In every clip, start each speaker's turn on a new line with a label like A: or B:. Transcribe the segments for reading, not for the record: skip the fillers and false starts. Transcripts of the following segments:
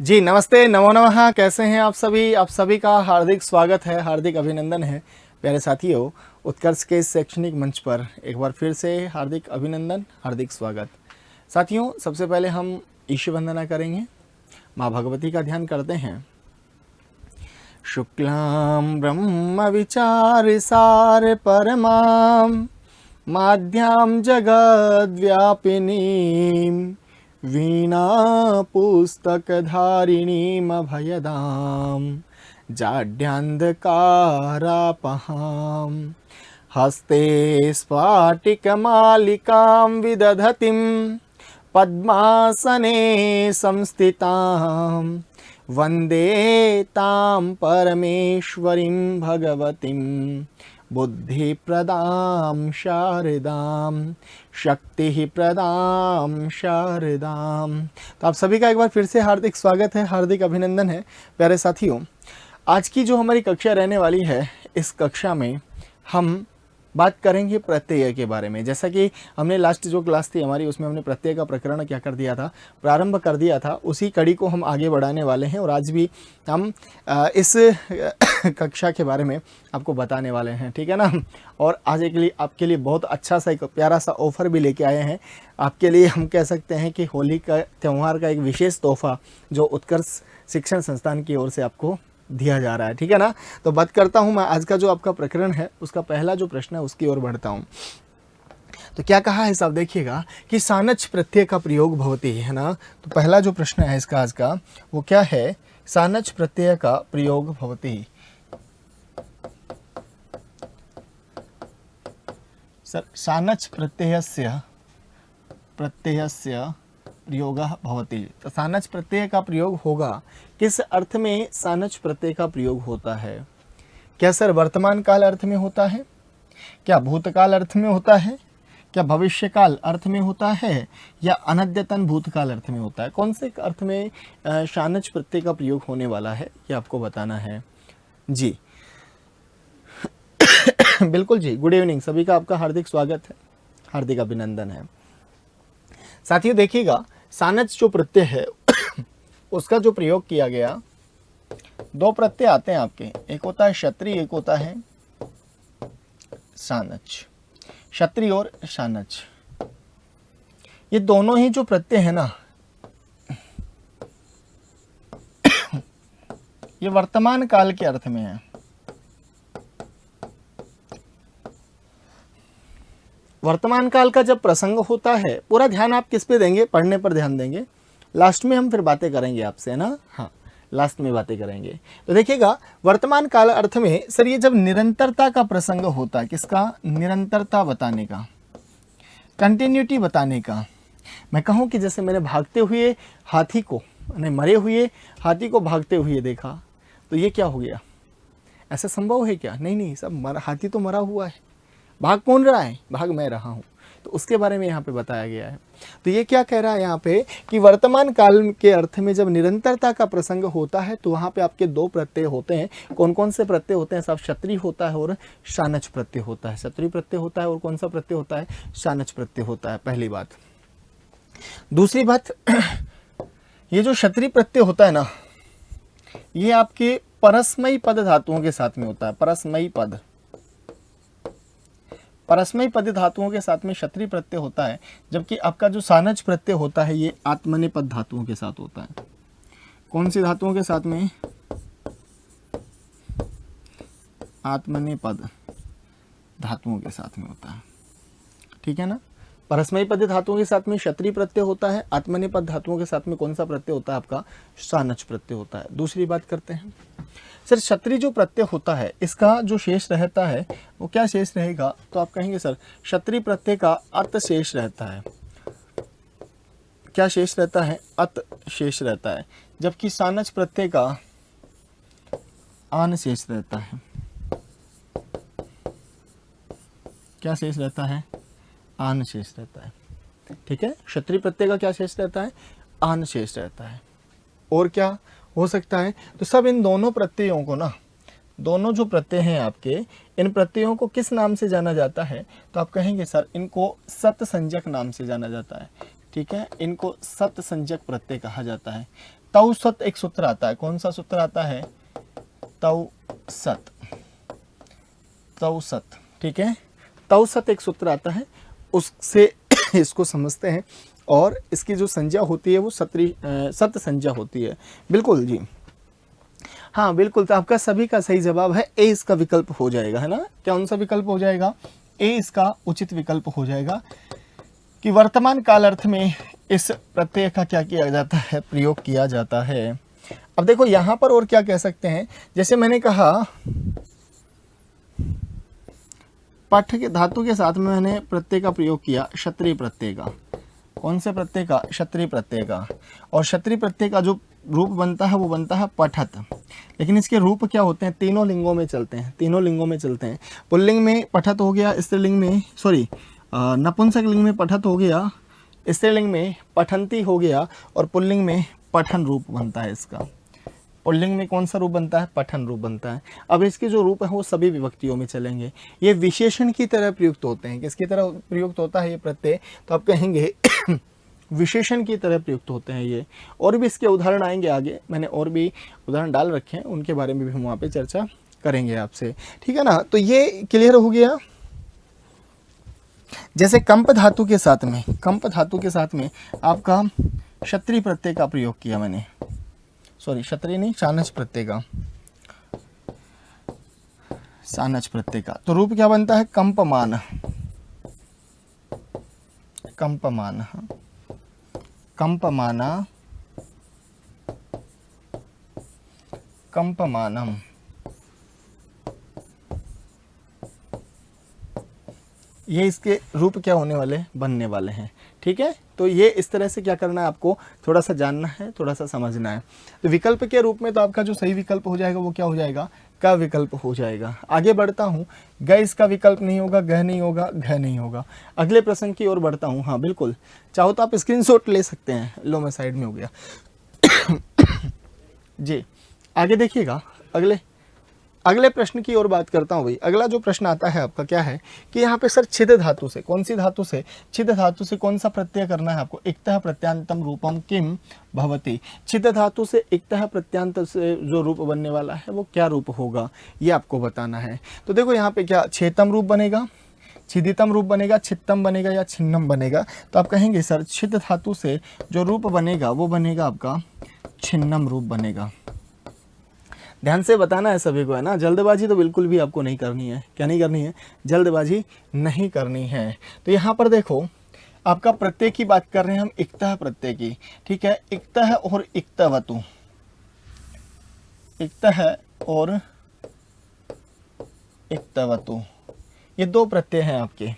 A: जी नमस्ते, नमो नमः। कैसे हैं आप सभी? आप सभी का हार्दिक स्वागत है, हार्दिक अभिनंदन है। प्यारे साथियों, उत्कर्ष के शैक्षणिक मंच पर एक बार फिर से हार्दिक अभिनंदन, हार्दिक स्वागत। साथियों, सबसे पहले हम ईश वंदना करेंगे, माँ भगवती का ध्यान करते हैं। शुक्लां ब्रह्म विचार सार परमां माध्यां जगद्व्यापिनीं वीणा पुस्तकधारिणीमभयदां जाड्यान्धकारापहां हस्ते स्फाटिकमालिकां विदधतीं पद्मासने संस्थितां वन्दे तां परमेश्वरीं भगवतीं बुद्धिप्रदां शारदां शक्ति प्रदां शारदां। तो आप सभी का एक बार फिर से हार्दिक स्वागत है, हार्दिक अभिनंदन है। प्यारे साथियों, आज की जो हमारी कक्षा रहने वाली है, इस कक्षा में हम बात करेंगे प्रत्यय के बारे में। जैसा कि हमने लास्ट जो क्लास थी हमारी, उसमें हमने प्रत्यय का प्रकरण क्या कर दिया था, प्रारंभ कर दिया था। उसी कड़ी को हम आगे बढ़ाने वाले हैं और आज भी हम इस कक्षा के बारे में आपको बताने वाले हैं, ठीक है ना। और आज के लिए आपके लिए बहुत अच्छा सा एक प्यारा सा ऑफर भी लेके आए हैं आपके लिए। हम कह सकते हैं कि होली का त्यौहार का एक विशेष तोहफा जो उत्कर्ष शिक्षण संस्थान की ओर से आपको दिया जा रहा है, ठीक है ना। तो बात करता हूँ मैं आज का जो आपका प्रकरण है, उसका पहला जो प्रश्न है उसकी ओर बढ़ता हूँ। तो क्या कहा है साहब, देखिएगा कि सानच प्रत्यय का प्रयोग भवति, है ना। तो पहला जो प्रश्न है इसका आज का, वो क्या है, सानच प्रत्यय का प्रयोग भवति। सर, सानच प्रत्ययस्य प्रयोगः भवति। तो सानच प्रत्यय का प्रयोग होगा। किस अर्थ में सानच प्रत्यय का प्रयोग होता है? क्या सर वर्तमान काल अर्थ में होता है, क्या भूतकाल अर्थ में होता है, क्या भविष्यकाल अर्थ में होता है, या अनद्यतन भूतकाल अर्थ में होता है? कौन से अर्थ में सानच प्रत्यय का प्रयोग होने वाला है, ये आपको बताना है जी। बिल्कुल जी, गुड इवनिंग, सभी का आपका हार्दिक स्वागत है, हार्दिक अभिनंदन है। साथियों देखिएगा, सानच जो प्रत्यय है उसका जो प्रयोग किया गया, दो प्रत्यय आते हैं आपके, एक होता है क्षत्रिय, एक होता है सानच। क्षत्रिय और सानच, ये दोनों ही जो प्रत्यय है ना, ये वर्तमान काल के अर्थ में है। वर्तमान काल का जब प्रसंग होता है, पूरा ध्यान आप किस पे देंगे, पढ़ने पर ध्यान देंगे। लास्ट में हम फिर बातें करेंगे आपसे, है ना। हाँ, लास्ट में बातें करेंगे। तो देखिएगा, वर्तमान काल अर्थ में सर ये जब निरंतरता का प्रसंग होता है, किसका, निरंतरता बताने का, कंटिन्यूटी बताने का। मैं कहूँ कि जैसे मैंने भागते हुए हाथी को, मैंने मरे हुए हाथी को भागते हुए देखा, तो ये क्या हो गया? ऐसा संभव है क्या? नहीं नहीं, सब हाथी तो मरा हुआ है, भाग कौन रहा है? भाग मैं रहा हूँ। तो उसके बारे में यहाँ पे बताया गया है। तो ये क्या कह रहा है यहाँ पे कि वर्तमान काल के अर्थ में जब निरंतरता का प्रसंग होता है, तो वहाँ पे आपके दो प्रत्यय होते हैं। कौन कौन से प्रत्यय होते हैं साहब? क्षत्रिय होता है और सानच प्रत्यय होता है। क्षत्रिय प्रत्यय होता है और कौन सा प्रत्यय होता है? सानच प्रत्यय होता है, पहली बात। दूसरी बात, ये जो क्षत्रिय प्रत्यय होता है ना, ये आपके परस्मयी पद धातुओं के साथ में होता है। परस्मयी पद, परस्मयी पद धातुओं के साथ में क्षत्रिय प्रत्यय होता है, जबकि आपका जो सानच प्रत्यय होता है ये आत्मनेपद धातुओं के साथ होता है। कौन सी धातुओं के साथ में? आत्मनेपद धातुओं के साथ में होता है, ठीक है ना। परस्मयी पद धातुओं के साथ में क्षत्रिय प्रत्यय होता है, आत्मनेपद धातुओं के साथ में कौन सा प्रत्यय होता है? आपका सानच प्रत्यय होता है। दूसरी बात करते हैं सर, क्षत्रिय जो प्रत्यय होता है इसका जो शेष रहता है वो क्या शेष रहेगा? तो आप कहेंगे सर क्षत्रिय प्रत्यय का अत शेष रहता है। क्या शेष रहता है? अत शेष रहता है, जबकि सानच प्रत्यय का आन शेष रहता है। क्या शेष रहता है? आन शेष रहता है, ठीक है। क्षत्रिय प्रत्यय का क्या शेष रहता है? आन शेष रहता है। और क्या हो सकता है? तो सब इन दोनों प्रत्ययों को ना, दोनों जो प्रत्यय हैं आपके, इन प्रत्ययों को किस नाम से जाना जाता है? तो आप कहेंगे सर इनको सत संज्ञक नाम से जाना जाता है, ठीक है। इनको सत संज्ञक प्रत्यय कहा जाता है। तौ सत एक सूत्र आता है, कौन सा सूत्र आता है? तौ सत, तौ सत, ठीक है, तौ सत एक सूत्र आता है, उससे इसको समझते हैं। और इसकी जो संज्ञा होती है वो सत संज्ञा होती है। बिल्कुल जी, हाँ बिल्कुल। तो आपका सभी का सही जवाब है ए, इसका विकल्प हो जाएगा, है ना। कौन सा विकल्प हो जाएगा? ए इसका उचित विकल्प हो जाएगा कि वर्तमान काल अर्थ में इस प्रत्यय का क्या किया जाता है? प्रयोग किया जाता है। अब देखो यहां पर और क्या कह सकते हैं, जैसे मैंने कहा पठ के धातु के साथ में मैंने प्रत्यय का प्रयोग किया, क्षत्रिय प्रत्यय का। कौन से प्रत्यय का? क्षत्रिय प्रत्यय का। और क्षत्रिय प्रत्यय का जो रूप बनता है वो बनता है पठत। लेकिन इसके रूप क्या होते हैं? तीनों लिंगों में चलते हैं, तीनों लिंगों में चलते हैं। पुल्लिंग में पठत हो गया, स्त्रीलिंग में नपुंसक लिंग में पठत हो गया, स्त्रीलिंग में पठंती हो गया, और पुल्लिंग में पठन रूप बनता है इसका। पुल्लिंग में कौन सा रूप बनता है? पठन रूप बनता है। अब इसके जो रूप है वो सभी विभक्तियों में चलेंगे। ये विशेषण की तरह प्रयुक्त होते हैं। किसकी तरह प्रयुक्त होता है ये प्रत्यय? तो आप कहेंगे विशेषण की तरह प्रयुक्त होते हैं ये। और भी इसके उदाहरण आएंगे आगे, मैंने और भी उदाहरण डाल रखे हैं, उनके बारे में भी हम वहाँ पे चर्चा करेंगे आपसे, ठीक है ना। तो ये क्लियर हो गया। जैसे कंप धातु के साथ में, कंप धातु के साथ में आपका क्षत्रिय प्रत्यय का प्रयोग किया मैंने, क्षत्रिय नहीं, सानच प्रत्यय का, सानच प्रत्यय का। तो रूप क्या बनता है? कंपमान, कंपमान, कंपमाना, कंपमानम। ये इसके रूप क्या होने वाले? बनने वाले हैं, ठीक है। तो ये इस तरह से क्या करना है आपको? थोड़ा सा जानना है, थोड़ा सा समझना है। तो विकल्प के रूप में तो आपका जो सही विकल्प हो जाएगा वो क्या हो जाएगा? का विकल्प हो जाएगा। आगे बढ़ता हूँ, ग इसका विकल्प नहीं होगा, ग नहीं होगा, घ नहीं होगा। अगले प्रश्न की ओर बढ़ता हूँ। हाँ बिल्कुल, चाहो तो आप स्क्रीनशॉट ले सकते हैं। लो मैं साइड में हो गया जी। आगे देखिएगा, अगले प्रश्न की ओर बात करता हूँ भाई। अगला जो प्रश्न आता है आपका क्या है कि यहाँ पे सर छिद धातु से, कौन सी धातु से? छिद धातु से कौन सा प्रत्यय करना है आपको? इक्तः प्रत्यांतम रूपम किम भवति। छिद धातु से इक्तः प्रत्यांत से जो रूप बनने वाला है वो क्या रूप होगा, ये आपको बताना है। तो देखो यहाँ पे क्या छेतम रूप बनेगा, छिदितम रूप बनेगा, छित्तम बनेगा या छिन्नम बनेगा? तो आप कहेंगे सर छिद धातु से जो रूप बनेगा वो बनेगा आपका छिन्नम रूप बनेगा। ध्यान से बताना है सभी को, है ना। जल्दबाजी तो बिल्कुल भी आपको नहीं करनी है। क्या नहीं करनी है? जल्दबाजी नहीं करनी है। तो यहाँ पर देखो आपका प्रत्यय की बात कर रहे हैं हम, इक्तः प्रत्यय की, ठीक है। इक्तः और इक्तवतु, इक्तः और इक्तवतु, ये दो प्रत्यय हैं आपके।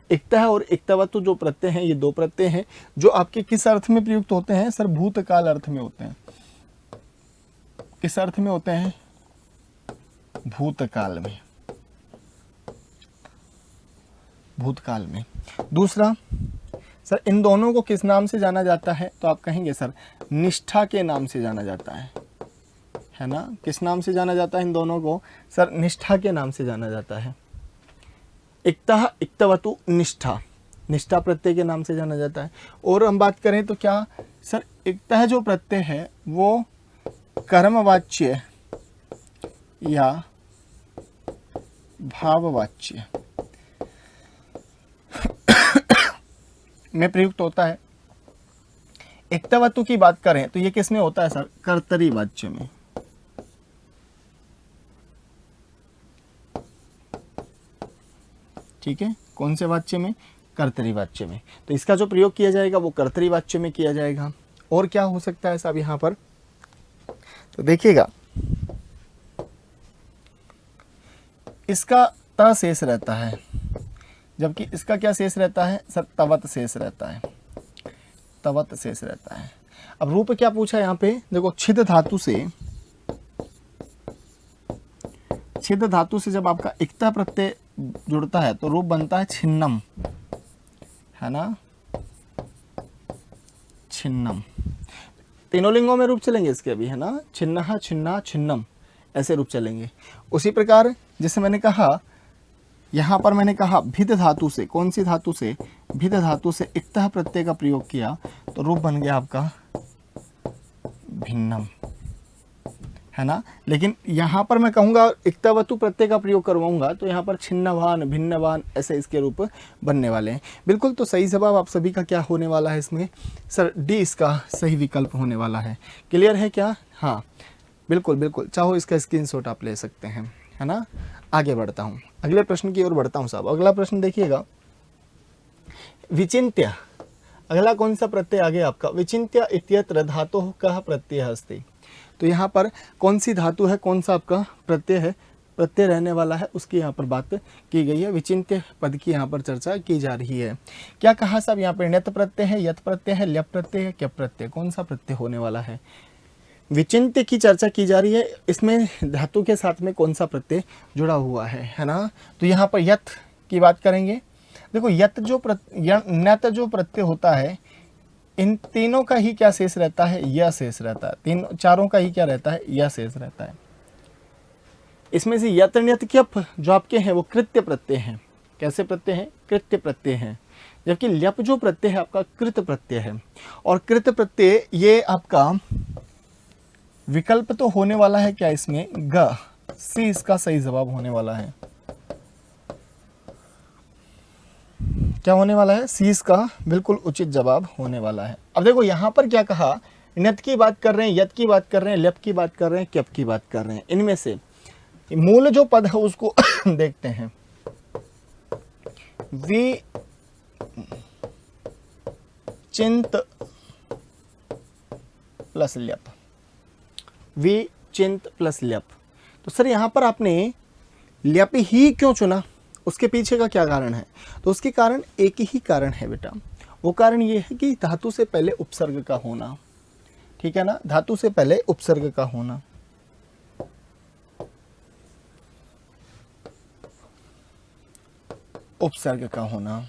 A: इक्तः और इक्तवतु जो प्रत्यय हैं, ये दो प्रत्यय हैं जो आपके किस अर्थ में प्रयुक्त होते हैं? सर भूतकाल अर्थ में होते हैं। किस अर्थ में होते हैं? भूतकाल में, भूतकाल में। दूसरा, सर इन दोनों को किस नाम से जाना जाता है? तो आप कहेंगे सर निष्ठा के नाम से जाना जाता है ना। किस नाम से जाना जाता है इन दोनों को? सर निष्ठा के नाम से जाना जाता है। इक्तः इक्तवतु निष्ठा, निष्ठा प्रत्यय के नाम से जाना जाता है। और हम बात करें तो क्या सर, इक्तः जो प्रत्यय है वो कर्मवाच्य या भाववाच्य में प्रयुक्त होता है। इक्तवतु की बात करें तो ये किस में होता है सर? कर्तरी वाच्य में। ठीक है, कौन से वाच्य में? कर्तरी वाच्य में। तो इसका जो प्रयोग किया जाएगा वो कर्तरी वाच्य में किया जाएगा। और क्या हो सकता है साहब यहाँ पर? तो देखिएगा, इसका त शेष रहता है, जबकि इसका क्या शेष रहता है? सर तवत शेष रहता है, तवत शेष रहता है। अब रूप क्या पूछा यहाँ पे? देखो छिद धातु से, छिद धातु से जब आपका इक्तः प्रत्यय जुड़ता है तो रूप बनता है छिन्नम, है ना, छिन्नम। तीनों लिंगों में रूप चलेंगे इसके अभी, है ना। छिन्नः, छिन्ना, छिन्नम, ऐसे रूप चलेंगे। उसी प्रकार जैसे मैंने कहा, यहाँ पर मैंने कहा भिद धातु से, कौन सी धातु से? भिद धातु से इक्तः प्रत्यय का प्रयोग किया तो रूप बन गया आपका भिन्नम, है ना। लेकिन यहाँ पर मैं कहूँगा इक्तावतु प्रत्यय का प्रयोग करवाऊंगा तो यहाँ पर छिन्नवान, भिन्नवान ऐसे इसके रूप बनने वाले हैं। बिल्कुल, तो सही जवाब आप सभी का क्या होने वाला है इसमें सर? डी इसका सही विकल्प होने वाला है। क्लियर है क्या? हाँ बिल्कुल बिल्कुल, चाहो इसका स्क्रीनशॉट आप ले सकते हैं, है ना। आगे बढ़ता हूँ, अगले प्रश्न की ओर बढ़ता हूँ साहब। अगला प्रश्न देखिएगा, विचिन्त्य, अगला कौन सा प्रत्यय आगे आपका? विचिन्त्य इत्यत्र धातुः कः प्रत्ययः अस्ति। तो यहाँ पर कौन सी धातु है, कौन सा आपका प्रत्यय है, प्रत्यय रहने वाला है, उसकी यहाँ पर बात की गई है। विचिन्त्य पद की यहाँ पर चर्चा की जा रही है। क्या कहा साहब यहाँ पर? ण्यत प्रत्यय है, यत प्रत्यय है, ल्यप प्रत्यय है, क्यप प्रत्यय, कौन सा प्रत्यय होने वाला है? विचिन्त्य की चर्चा की जा रही है, इसमें धातु के साथ में कौन सा प्रत्यय जुड़ा हुआ है ना। तो यहाँ पर यत की बात करेंगे। देखो यत जो ण्यत जो प्रत्यय होता है, इन तीनों का ही क्या शेष रहता है? यह शेष रहता है। तीन चारों का ही क्या रहता है? यह शेष रहता है। इसमें से यत ण्यत क्यप जो आपके हैं वो कृत्य प्रत्यय हैं। कैसे प्रत्यय हैं? कृत्य प्रत्यय हैं। जबकि ल्यप जो प्रत्यय है आपका कृत प्रत्यय है। और कृत प्रत्यय ये आपका विकल्प तो होने वाला है क्या इसमें? ग, सी इसका सही जवाब होने वाला है। क्या होने वाला है? सी इसका बिल्कुल उचित जवाब होने वाला है। अब देखो यहाँ पर क्या कहा, ण्यत की बात कर रहे हैं, यत की बात कर रहे हैं, ल्यप की बात कर रहे हैं, क्यप की बात कर रहे हैं। इनमें से मूल जो पद है उसको देखते हैं। विचिन्त प्लस ल्यप, विचिन्त प्लस ल्यप। तो सर यहाँ पर आपने ल्यप ही क्यों चुना? उसके पीछे का क्या कारण है? तो उसके कारण एक ही कारण है बेटा। वो कारण ये है कि धातु से पहले उपसर्ग का होना, ठीक है ना। धातु से पहले उपसर्ग का होना। उपसर्ग का होना।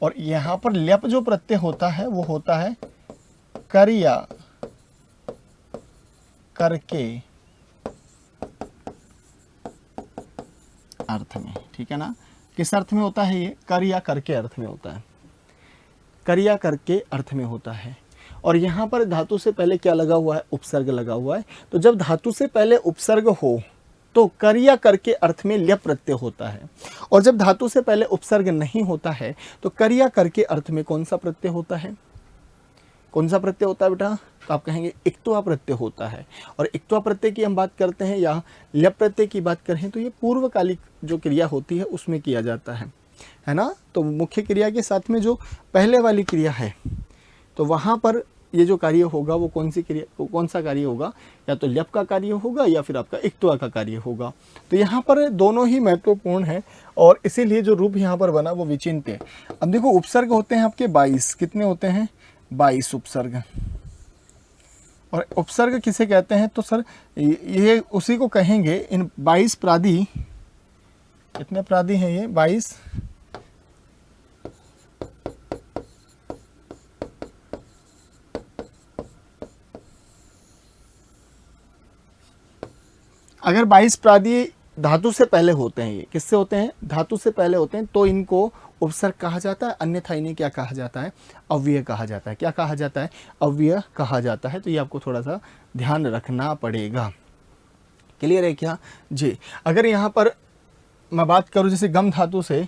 A: और यहां पर ल्यप जो प्रत्यय होता है वो होता है कर या करके अर्थ में, ठीक है ना। किस अर्थ में होता है ये? कर या करके अर्थ में होता है। कर या करके अर्थ में होता है। और यहाँ पर धातु से पहले क्या लगा हुआ है? उपसर्ग लगा हुआ है। तो जब धातु से पहले उपसर्ग हो तो कर या करके अर्थ में ल्यप प्रत्यय होता है। और जब धातु से पहले उपसर्ग नहीं होता है तो कर या करके अर्थ में कौन सा प्रत्यय होता है? कौन सा प्रत्यय होता है बेटा? तो आप कहेंगे इक्त्वा प्रत्यय होता है। और इक्त्वा प्रत्यय की हम बात करते हैं या ल्यप प्रत्यय की बात करें तो ये पूर्वकालिक जो क्रिया होती है उसमें किया जाता है ना। तो मुख्य क्रिया के साथ में जो पहले वाली क्रिया है तो वहाँ पर ये जो कार्य होगा वो कौन सी क्रिया, कौन सा कार्य होगा? या तो ल्यप का कार्य होगा या फिर आपका इक्त्वा का कार्य होगा। तो यहाँ पर दोनों ही महत्वपूर्ण है और इसीलिए जो रूप यहाँ पर बना वो विचिन्त्य। अब देखो उपसर्ग होते हैं आपके 22। कितने होते हैं? 22 उपसर्ग। और उपसर्ग किसे कहते हैं? तो सर ये उसी को कहेंगे, इन 22 प्रादि, कितने प्रादि हैं ये? 22। अगर 22 प्रादि धातु से पहले होते हैं, ये किससे होते हैं? धातु से पहले होते हैं, तो इनको उपसर्ग कहा जाता है। अन्यथा इन्हें क्या कहा जाता है? अव्यय कहा जाता है। क्या कहा जाता है? अव्यय कहा जाता है। तो ये आपको थोड़ा सा ध्यान रखना पड़ेगा। क्लियर है क्या जी? अगर यहाँ पर मैं बात करूँ जैसे गम धातु से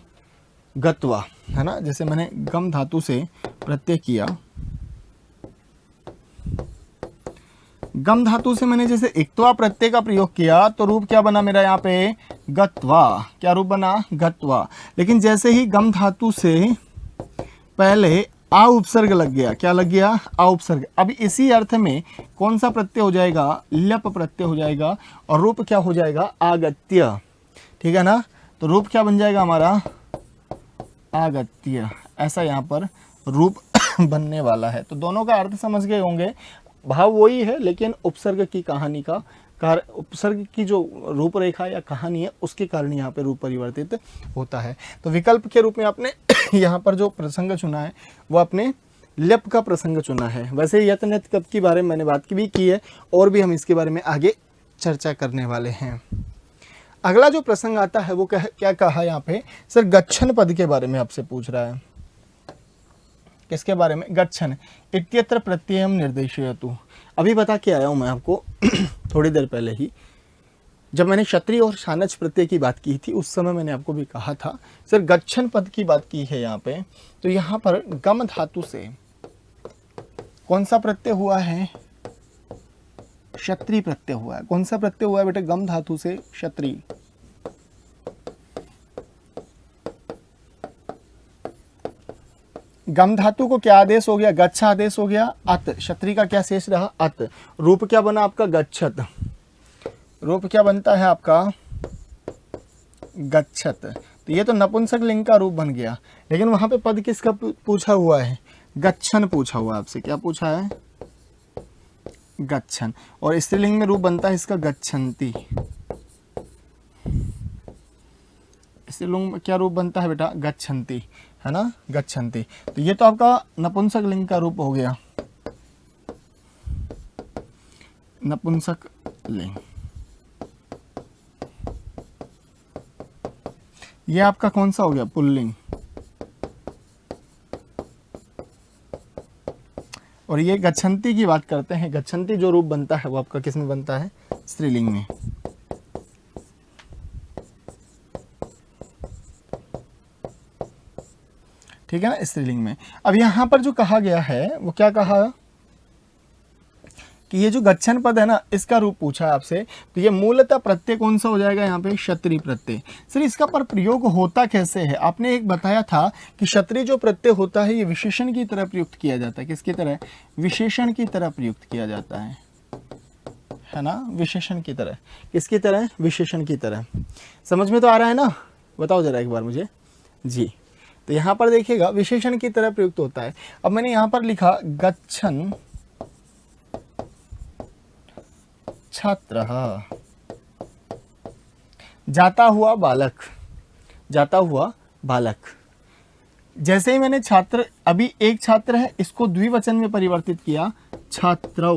A: गत्वा, है ना, जैसे मैंने गम धातु से प्रत्यय किया, गम धातु से मैंने जैसे इक्त्वा प्रत्यय का प्रयोग किया तो रूप क्या बना मेरा यहाँ पे? गत्वा। क्या रूप बना? गत्वा। लेकिन जैसे ही गम धातु से पहले आ उपसर्ग लग गया, क्या लग गया? आ उपसर्ग। अब इसी अर्थ में कौन सा प्रत्यय हो जाएगा? ल्यप प्रत्यय हो जाएगा और रूप क्या हो जाएगा? आगत्य, ठीक है ना। तो रूप क्या बन जाएगा हमारा? आगत्य। ऐसा यहाँ पर रूप बनने वाला है। तो दोनों का अर्थ समझ गए होंगे, भाव वही है, लेकिन उपसर्ग की कहानी का उपसर्ग की जो रूपरेखा या कहानी है उसके कारण यहाँ पे रूप परिवर्तित होता है। तो विकल्प के रूप में आपने यहाँ पर जो प्रसंग चुना है वो आपने ल्यप का प्रसंग चुना है। वैसे यत ण्यत क्यप के बारे में मैंने बात भी की है और भी हम इसके बारे में आगे चर्चा करने वाले हैं। अगला जो प्रसंग आता है वो क्या कहा यहाँ पे? सर गच्छन पद के बारे में आपसे पूछ रहा है। किसके बारे में? गच्छन इत्यत्र प्रत्ययम निर्देशयतु। अभी बता के आया हूँ मैं आपको थोड़ी देर पहले ही, जब मैंने क्षत्रिय और शानच प्रत्यय की बात की थी उस समय मैंने आपको भी कहा था सर गच्छन पद की बात की है यहाँ पे, तो यहाँ पर गम धातु से कौन सा प्रत्यय हुआ है? क्षत्रिय प्रत्यय हुआ है। कौन सा प्रत्यय हुआ है बेटे? गम धातु से क्षत्रिय। गम धातु को क्या आदेश हो गया? गच्छ आदेश हो गया। अत क्षत्रिय का क्या शेष रहा? अत। रूप क्या बना आपका? गच्छत। रूप क्या बनता है आपका? गच्छत। तो ये तो नपुंसक लिंग का रूप बन गया, लेकिन वहां पे पद किसका पूछा हुआ है? गच्छन पूछा हुआ है आपसे। क्या पूछा है? गच्छन। और स्त्रीलिंग में रूप बनता है इसका गच्छन्ति। स्त्रीलिंग में क्या रूप बनता है बेटा? गच्छन्ति, है ना? गच्छन्ति। तो ये तो आपका नपुंसक लिंग का रूप हो गया, नपुंसक लिंग। ये आपका कौन सा हो गया? पुल्लिंग। और ये गच्छन्ति की बात करते हैं। गच्छन्ति जो रूप बनता है वो आपका किस में बनता है? स्त्रीलिंग में। ठीक है ना? स्त्रीलिंग में। अब यहां पर जो कहा गया है वो क्या कहा कि ये जो गच्छन पद है ना इसका रूप पूछा है आपसे, तो ये मूलतः प्रत्यय कौन सा हो जाएगा यहाँ पे? क्षत्रिय प्रत्यय। सर इसका पर प्रयोग होता कैसे है? आपने एक बताया था कि क्षत्रिय जो प्रत्यय होता है ये विशेषण की तरह प्रयुक्त किया जाता है। किसकी तरह? विशेषण की तरह प्रयुक्त किया जाता है ना? विशेषण की तरह। किसकी तरह? विशेषण की तरह। समझ में तो आ रहा है ना? बताओ जरा एक बार मुझे जी। तो यहाँ पर देखिएगा विशेषण की तरह प्रयुक्त होता है। अब मैंने यहाँ पर लिखा गच्छन छात्र, जाता हुआ बालक, जाता हुआ बालक। जैसे ही मैंने छात्र, अभी एक छात्र है, इसको द्विवचन में परिवर्तित किया छात्रौ,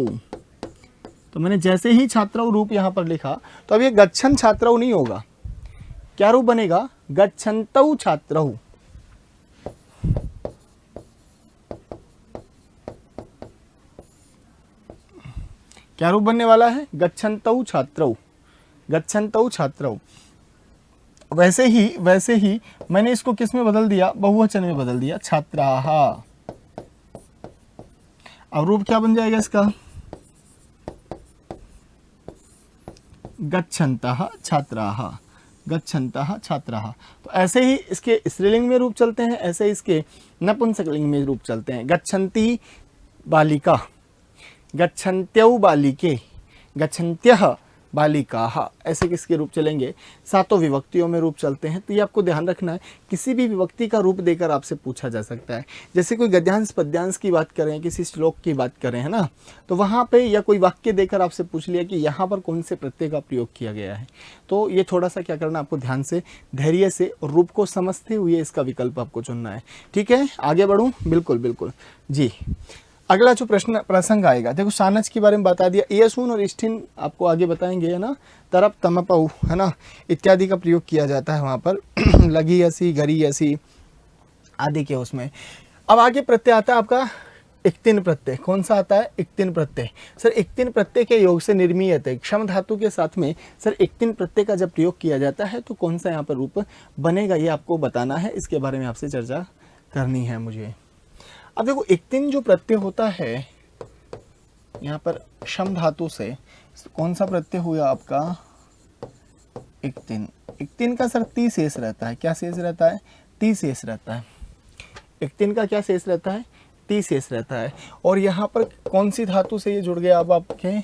A: तो मैंने जैसे ही छात्रौ रूप यहां पर लिखा, तो अब ये गच्छन छात्रौ नहीं होगा। क्या रूप बनेगा? गच्छन्तौ छात्रौ। क्या रूप बनने वाला है? गच्छन्तौ छात्रौ, गच्छन्तौ छात्रौ। वैसे ही मैंने इसको किस में बदल दिया? बहुवचन में बदल दिया, छात्राः। अब रूप क्या बन जाएगा इसका? गच्छन्तः छात्राः, गच्छन्तः छात्राः। तो ऐसे ही इसके स्त्रीलिंग में रूप चलते हैं, ऐसे ही इसके नपुंसक लिंग में रूप चलते हैं। गच्छन्ति बालिका, गच्छन्त्यौ बालिके, गच्छन्त्यः बालिकाः, ऐसे किसके रूप चलेंगे? सातों विभक्तियों में रूप चलते हैं। तो ये आपको ध्यान रखना है, किसी भी विभक्ति का रूप देकर आपसे पूछा जा सकता है। जैसे कोई गद्यांश पद्यांश की बात करें, किसी श्लोक की बात करें, है ना, तो वहाँ पे या कोई वाक्य देकर आपसे पूछ लिया कि यहाँ पर कौन से प्रत्यय का प्रयोग किया गया है, तो ये थोड़ा सा क्या करना, आपको ध्यान से धैर्य से और रूप को समझते हुए इसका विकल्प आपको चुनना है। ठीक है, आगे बढ़ूँ? बिल्कुल बिल्कुल जी। अगला जो प्रसंग आएगा, देखो सानच के बारे में बता दिया, एयसून और स्थिन आपको आगे बताएंगे, है ना। तरप तमपऊ, है ना, इत्यादि का प्रयोग किया जाता है वहाँ पर लगी यसी, गरी यसी आदि के उसमें। अब आगे प्रत्यय आता है आपका इक्तिन प्रत्यय। कौन सा आता है? इक्तिन प्रत्यय। सर इक्तिन प्रत्यय के योग से निर्मीयत है, क्षम धातु के साथ में सर इक्तिन प्रत्यय का जब प्रयोग किया जाता है तो कौन सा यहाँ पर रूप बनेगा, ये आपको बताना है। इसके बारे में आपसे चर्चा करनी है मुझे। अब देखो इक्तिन जो प्रत्यय होता है यहाँ पर क्षम धातु से, कौन सा प्रत्यय हुआ आपका? इक्तिन। इक्तिन का सर ती शेष रहता है। क्या शेष रहता है? ती शेष रहता है। इक्तिन का क्या शेष रहता है? ती शेष रहता है। और यहाँ पर कौन सी धातु से ये जुड़ गया? अब आपके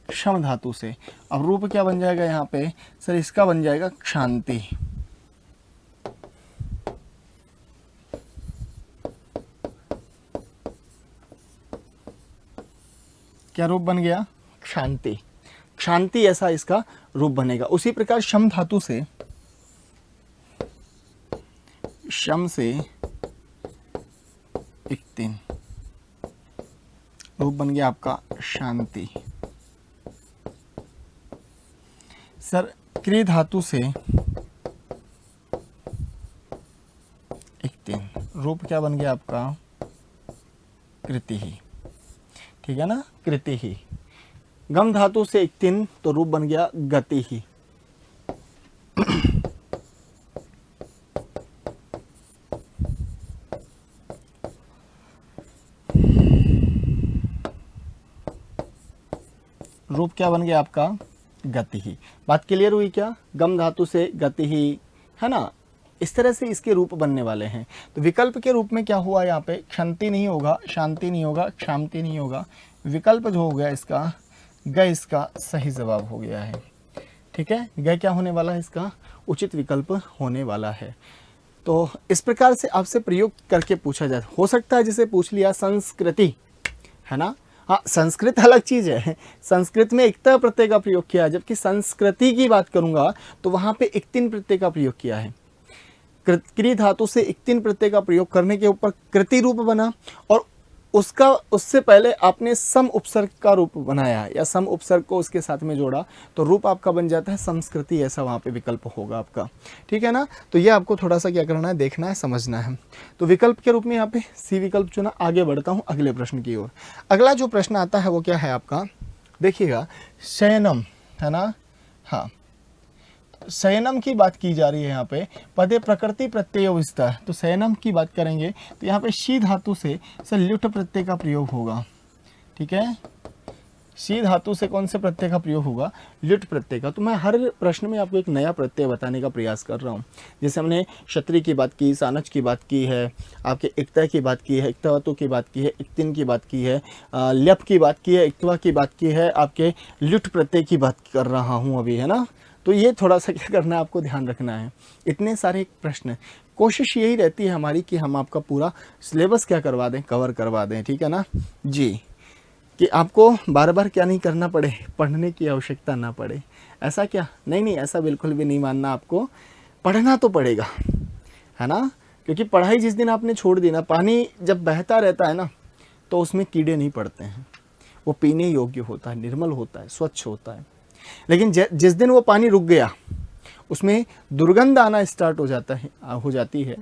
A: क्षम धातु से। अब रूप क्या बन जाएगा यहाँ पे? सर इसका बन जाएगा क्षांति। क्या रूप बन गया? क्षांति। क्षांति ऐसा इसका रूप बनेगा। उसी प्रकार शम धातु से, शम से इक्तिन, रूप बन गया आपका शांति। सर क्री धातु से इक्तिन, रूप क्या बन गया आपका? कृति ही, ठीक है ना, कृति ही। गम धातु से इक्तिन तो रूप बन गया गति ही। रूप क्या बन गया आपका, गति ही। बात क्लियर हुई क्या, गम धातु से गति ही, है ना, इस तरह से इसके रूप बनने वाले हैं। तो विकल्प के रूप में क्या हुआ यहाँ पे, क्षंति नहीं होगा, शांति नहीं होगा, क्षांति नहीं होगा, विकल्प जो हो गया इसका ग, इसका सही जवाब हो गया है। ठीक है, ग क्या होने वाला है, इसका उचित विकल्प होने वाला है। तो इस प्रकार से आपसे प्रयोग करके पूछा जाए, हो सकता है जिसे पूछ लिया संस्कृति, है ना, हाँ संस्कृत अलग चीज़ है, संस्कृत में एकता प्रत्यय का प्रयोग किया है, जबकि संस्कृति की बात करूंगा तो वहाँ पे इक्तिन प्रत्यय का प्रयोग किया है। कृ धातु से इक्तिन प्रत्यय का प्रयोग करने के ऊपर कृति रूप बना, और उससे पहले आपने सम उपसर्ग का रूप बनाया या सम उपसर्ग को उसके साथ में जोड़ा, तो रूप आपका बन जाता है संस्कृति, ऐसा वहाँ पे विकल्प होगा आपका। ठीक है ना, तो ये आपको थोड़ा सा क्या करना है, देखना है, समझना है। तो विकल्प के रूप में यहाँ पे सी विकल्प चुना। आगे बढ़ता हूँ अगले प्रश्न की ओर। अगला जो प्रश्न आता है वो क्या है आपका, देखिएगा, शयनम, है ना, हाँ शयनम की बात की जा रही है यहाँ पे, पदे प्रकृति प्रत्यय विस्तार। तो शयनम की बात करेंगे तो यहाँ पे शी धातु से ल्युट प्रत्यय का प्रयोग होगा। ठीक है, शी धातु से कौन से प्रत्यय का प्रयोग होगा, ल्युट प्रत्यय का। तो मैं हर प्रश्न में आपको एक नया प्रत्यय बताने का प्रयास कर रहा हूँ। जैसे हमने क्षत्रिय की बात की, सानच की बात की है, आपके इक्ता की बात की है, इक्तावतु की बात की है, इक्तिन की बात की है, ल्यप की बात की है, इक्तवा की बात की है, आपके ल्युट प्रत्यय की बात कर रहा हूँ अभी, है ना। तो ये थोड़ा सा क्या करना है, आपको ध्यान रखना है। इतने सारे प्रश्न, कोशिश यही रहती है हमारी कि हम आपका पूरा सिलेबस क्या करवा दें, कवर करवा दें। ठीक है ना जी, कि आपको बार बार क्या नहीं करना पड़े, पढ़ने की आवश्यकता ना पड़े। ऐसा क्या, नहीं, ऐसा बिल्कुल भी नहीं मानना आपको, पढ़ना तो पड़ेगा, है ना, क्योंकि पढ़ाई जिस दिन आपने छोड़ दी ना, पानी जब बहता रहता है ना तो उसमें कीड़े नहीं पड़ते हैं, वो पीने योग्य होता है, निर्मल होता है, स्वच्छ होता है। लेकिन जिस दिन वो पानी रुक गया, उसमें दुर्गंध आना स्टार्ट हो जाती है,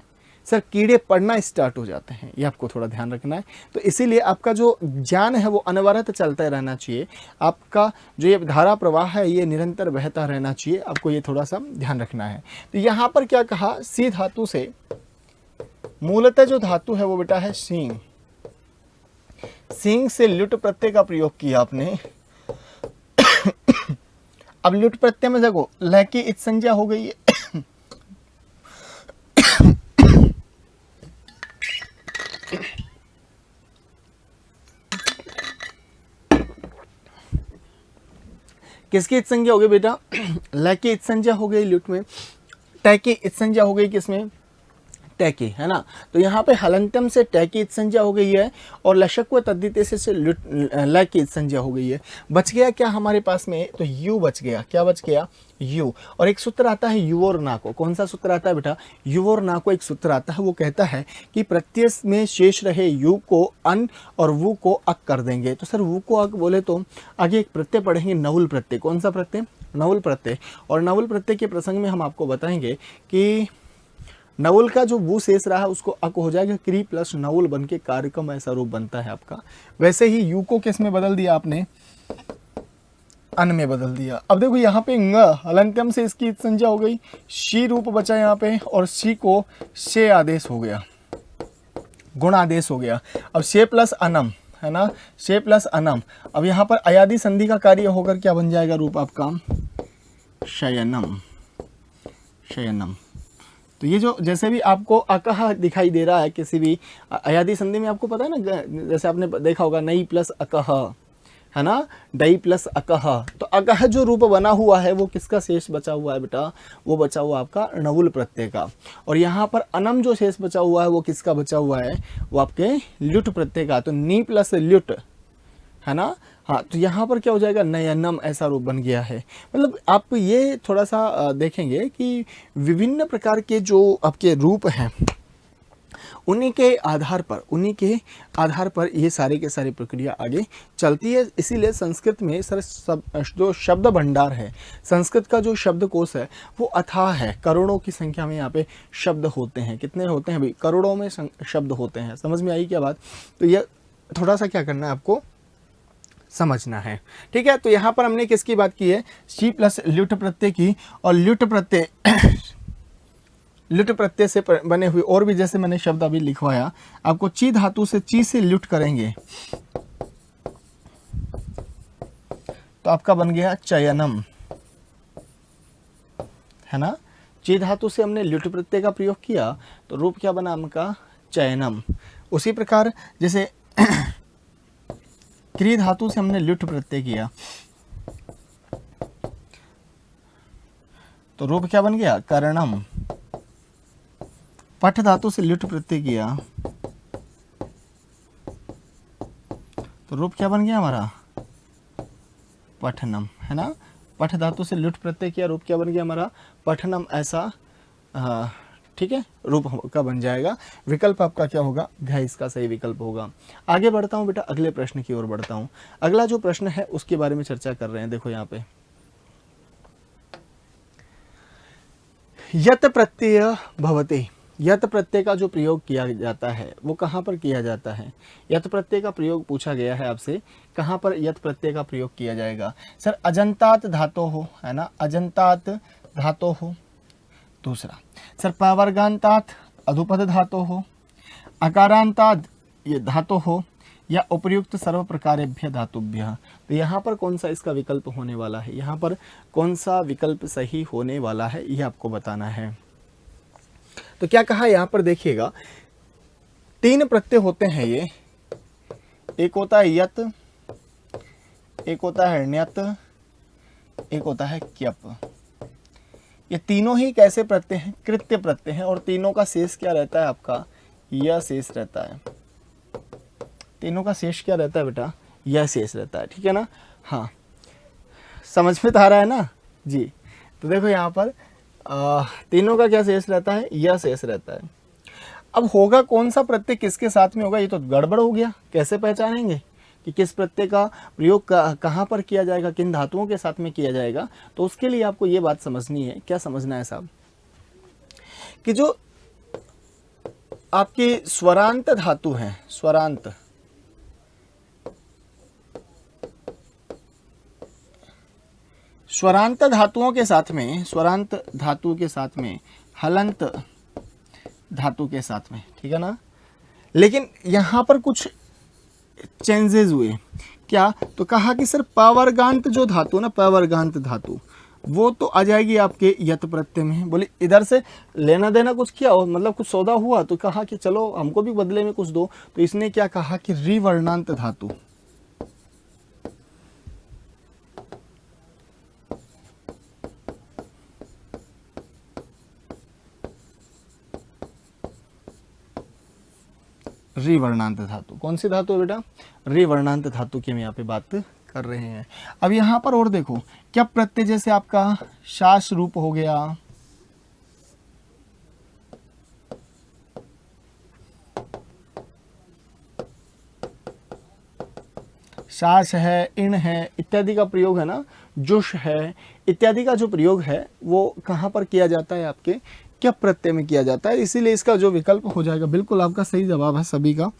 A: सर कीड़े पड़ना स्टार्ट हो जाते हैं। ये आपको थोड़ा ध्यान रखना है। तो इसीलिए आपका जो ज्ञान है वो अनवरत चलता रहना चाहिए, आपका जो ये धारा प्रवाह है ये निरंतर बहता रहना चाहिए, आपको ये थोड़ा सा ध्यान रखना है। तो यहाँ पर क्या कहा, सी धातु से मूलतः जो धातु है वो बेटा है सींग, सींग से ल्युट प्रत्यय का प्रयोग किया आपने। अब ल्युट प्रत्यय में देखो ल की इत संज्ञा हो गई है, किसकी इत संज्ञा हो गई बेटा, ल की इत संज्ञा हो गई ल्युट में, ट की इत संज्ञा हो गई किसमें, टैकी, है ना। तो यहाँ पे हलंतम से टैकी इत संज्ञा हो गई है, और लशक व तद्दिते से ल की इत संज्ञा हो गई है। बच गया क्या हमारे पास में, तो यू बच गया। क्या बच गया, यू। और एक सूत्र आता है यू और ना को, कौन सा सूत्र आता है बेटा, यू और ना को एक सूत्र आता है, वो कहता है कि प्रत्यय में शेष रहे यू को अन और वू को अक कर देंगे। तो सर वू को अक बोले तो आगे एक प्रत्यय पढ़ेंगे, नवुल प्रत्यय। कौन सा प्रत्यय, नवुल प्रत्यय। और नवुल प्रत्यय के प्रसंग में हम आपको बताएंगे कि नवुल का जो वू शेष रहा है उसको अक हो जाएगा, क्री प्लस नवुल बन के कार्यक्रम ऐसा रूप बनता है आपका। वैसे ही यू को किस में बदल दिया आपने, अन में बदल दिया। अब देखो यहाँ पे ng हलंत्यम से इसकी संज्ञा हो गई, शी रूप बचा यहाँ पे, और शी को शे आदेश हो गया, गुण आदेश हो गया। अब शे प्लस अनम, है ना, शे प्लस अनम। अब यहाँ पर अयादि संधि का कार्य होकर क्या बन जाएगा रूप आपका, शयनम, शयनम। तो ये जो जैसे भी आपको अकह दिखाई दे रहा है किसी भी अयादि संधि में, आपको पता है ना, जैसे आपने देखा होगा नई प्लस अकह, है ना, डई प्लस अकह। तो अकह जो रूप बना हुआ है वो किसका शेष बचा हुआ है बेटा, वो बचा हुआ आपका नवुल प्रत्यय का। और यहाँ पर अनम जो शेष बचा हुआ है वो किसका बचा हुआ है, वो आपके ल्युट प्रत्यय का। तो नी प्लस ल्युट, है ना, हाँ। तो यहाँ पर क्या हो जाएगा, नयनम, ऐसा रूप बन गया है। मतलब आप ये थोड़ा सा देखेंगे कि विभिन्न प्रकार के जो आपके रूप हैं उन्हीं के आधार पर ये सारे के सारी प्रक्रिया आगे चलती है। इसीलिए संस्कृत में सर जो शब्द भंडार है, संस्कृत का जो शब्दकोश है वो अथाह है। करोड़ों की संख्या में यहाँ पे शब्द होते हैं। कितने होते हैं भाई, करोड़ों में शब्द होते हैं। समझ में आई क्या बात। तो यह थोड़ा सा क्या करना है आपको समझना है। ठीक है, तो यहाँ पर हमने किसकी बात की है, ची प्लस ल्युट प्रत्यय की, और ल्युट प्रत्यय ल्युट प्रत्यय से बने हुए और भी जैसे मैंने शब्द अभी लिखवाया आपको, ची धातु से ची से ल्युट करेंगे तो आपका बन गया चयनम, है ना। ची धातु से हमने ल्युट प्रत्यय का प्रयोग किया तो रूप क्या बना हमका, चयनम। उसी प्रकार जैसे क्री धातु से हमने ल्युट प्रत्यय किया तो रूप क्या बन गया, कर्णम। पठ धातु से ल्युट प्रत्यय किया तो रूप क्या बन गया हमारा, पठनम, है ना। पठ धातु से ल्युट प्रत्यय किया, रूप क्या बन गया हमारा, पठनम। ऐसा ठीक है, रूप का बन जाएगा। विकल्प आपका क्या होगा, घ इसका सही विकल्प होगा। आगे बढ़ता हूँ बेटा, अगले प्रश्न की ओर बढ़ता हूँ। अगला जो प्रश्न है उसके बारे में चर्चा कर रहे हैं। देखो यहाँ पे यत प्रत्यय भवति, यत प्रत्यय का जो प्रयोग किया जाता है वो कहाँ पर किया जाता है, यत प्रत्यय का प्रयोग पूछा गया है आपसे, कहाँ पर यत प्रत्यय का प्रयोग किया जाएगा। सर अजंतात धातो हो, है ना, अजंतात धातो हो। दूसरा सर पावर्गांतात अधुपद धातो हो, अकारांतात ये धातो हो, या उपर्युक्त सर्व प्रकारेभ्य धातुभ्य। तो यहाँ पर कौन सा इसका विकल्प होने वाला है, यहाँ पर कौन सा विकल्प सही होने वाला है ये आपको बताना है। तो क्या कहा यहाँ पर देखिएगा, तीन प्रत्यय होते हैं ये, एक होता है यत, एक होता है ण्यत, एक होता है क्यप। ये तीनों ही कैसे प्रत्यय हैं, कृत्य प्रत्यय हैं, और तीनों का शेष क्या रहता है आपका, यह शेष रहता है। तीनों का शेष क्या रहता है बेटा, यह शेष रहता है। ठीक है ना, हाँ समझ में तो आ रहा है ना जी। तो देखो यहाँ पर तीनों का क्या शेष रहता है, यह शेष रहता है। अब होगा कौन सा प्रत्यय किसके साथ में होगा, ये तो गड़बड़ हो गया। कैसे पहचानेंगे कि किस प्रत्यय का प्रयोग कहाँ पर किया जाएगा, किन धातुओं के साथ में किया जाएगा। तो उसके लिए आपको ये बात समझनी है। क्या समझना है साहब, कि जो आपकी स्वरांत धातु है, स्वरांत, स्वरांत धातुओं के साथ में, स्वरांत धातु के साथ में, हलंत धातु के साथ में, ठीक है ना। लेकिन यहाँ पर कुछ चेंजेस हुए। क्या, तो कहा कि सर पावर्गांत जो धातु ना, पावर्गांत धातु वो तो आ जाएगी आपके यत प्रत्यय में। बोले इधर से लेना देना कुछ किया हो, मतलब कुछ सौदा हुआ, तो कहा कि चलो हमको भी बदले में कुछ दो। तो इसने क्या कहा कि रिवर्णांत धातु, रिवर्णांत धातु। कौन सी धातु है बेटा, रिवर्णांत धातु की हम यहाँ पे बात कर रहे हैं। अब यहाँ पर और देखो, क्या प्रत्यय जैसे आपका शास रूप हो गया, शास है, इण है इत्यादि का प्रयोग है ना, जुष है इत्यादि का जो प्रयोग है वो कहाँ पर किया जाता है, आपके क्या प्रत्यय में किया जाता है। इसीलिए इसका जो विकल्प हो जाएगा, बिल्कुल आपका सही जवाब है सभी का।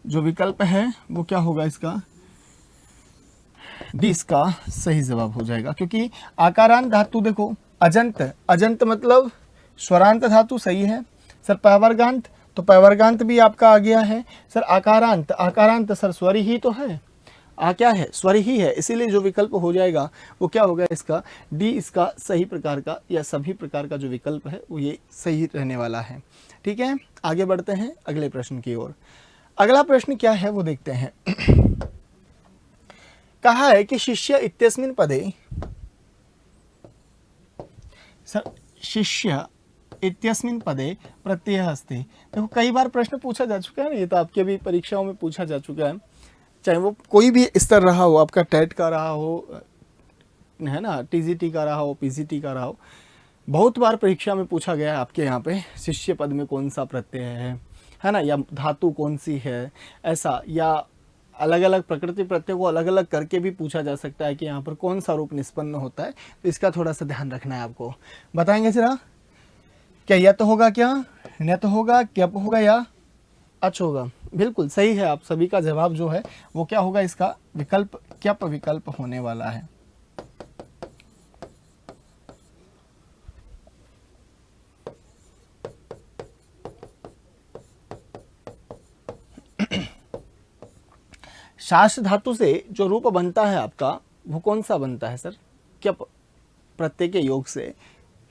A: जो विकल्प है वो क्या होगा, इसका डी इसका सही जवाब हो जाएगा। क्योंकि आकारांत धातु देखो, अजंत, अजंत मतलब स्वरांत धातु, सही है सर। पावर्गांत, तो पावर्गांत भी आपका आ गया है सर। आकारांत, आकारांत सर स्वर ही तो है, क्या है, स्वर ही है। इसीलिए जो विकल्प हो जाएगा वो क्या होगा, इसका डी इसका सही प्रकार का या सभी प्रकार का जो विकल्प है वो ये सही रहने वाला है। ठीक है, आगे बढ़ते हैं अगले प्रश्न की ओर। अगला प्रश्न क्या है वो देखते हैं। कहा है कि शिष्य इत्यस्मिन् पदे, सर शिष्य इत्यस्मिन् पदे प्रत्यय अस्ति। देखो कई बार प्रश्न पूछा जा चुका है ना, ये तो आपके भी परीक्षाओं में पूछा जा चुका है, चाहे वो कोई भी स्तर रहा हो, आपका टेट का रहा हो, है ना, टीजीटी का रहा हो, पीजीटी का रहा हो, बहुत बार परीक्षा में पूछा गया है आपके यहाँ पे शिष्य पद में कौन सा प्रत्यय है ना, या धातु कौन सी है, ऐसा, या अलग अलग प्रकृति प्रत्यय को अलग अलग करके भी पूछा जा सकता है कि यहाँ पर कौन सा रूप निष्पन्न होता है। तो इसका थोड़ा सा ध्यान रखना है आपको। बताएंगे जरा, क्या यत होगा, क्या ण्यत होगा, क्यप होगा, या अच होगा। बिल्कुल सही है, आप सभी का जवाब जो है वो क्या होगा, इसका विकल्प क्यप विकल्प होने वाला है। शास धातु से जो रूप बनता है आपका वो कौन सा बनता है सर? क्यप प्रत्यय के योग से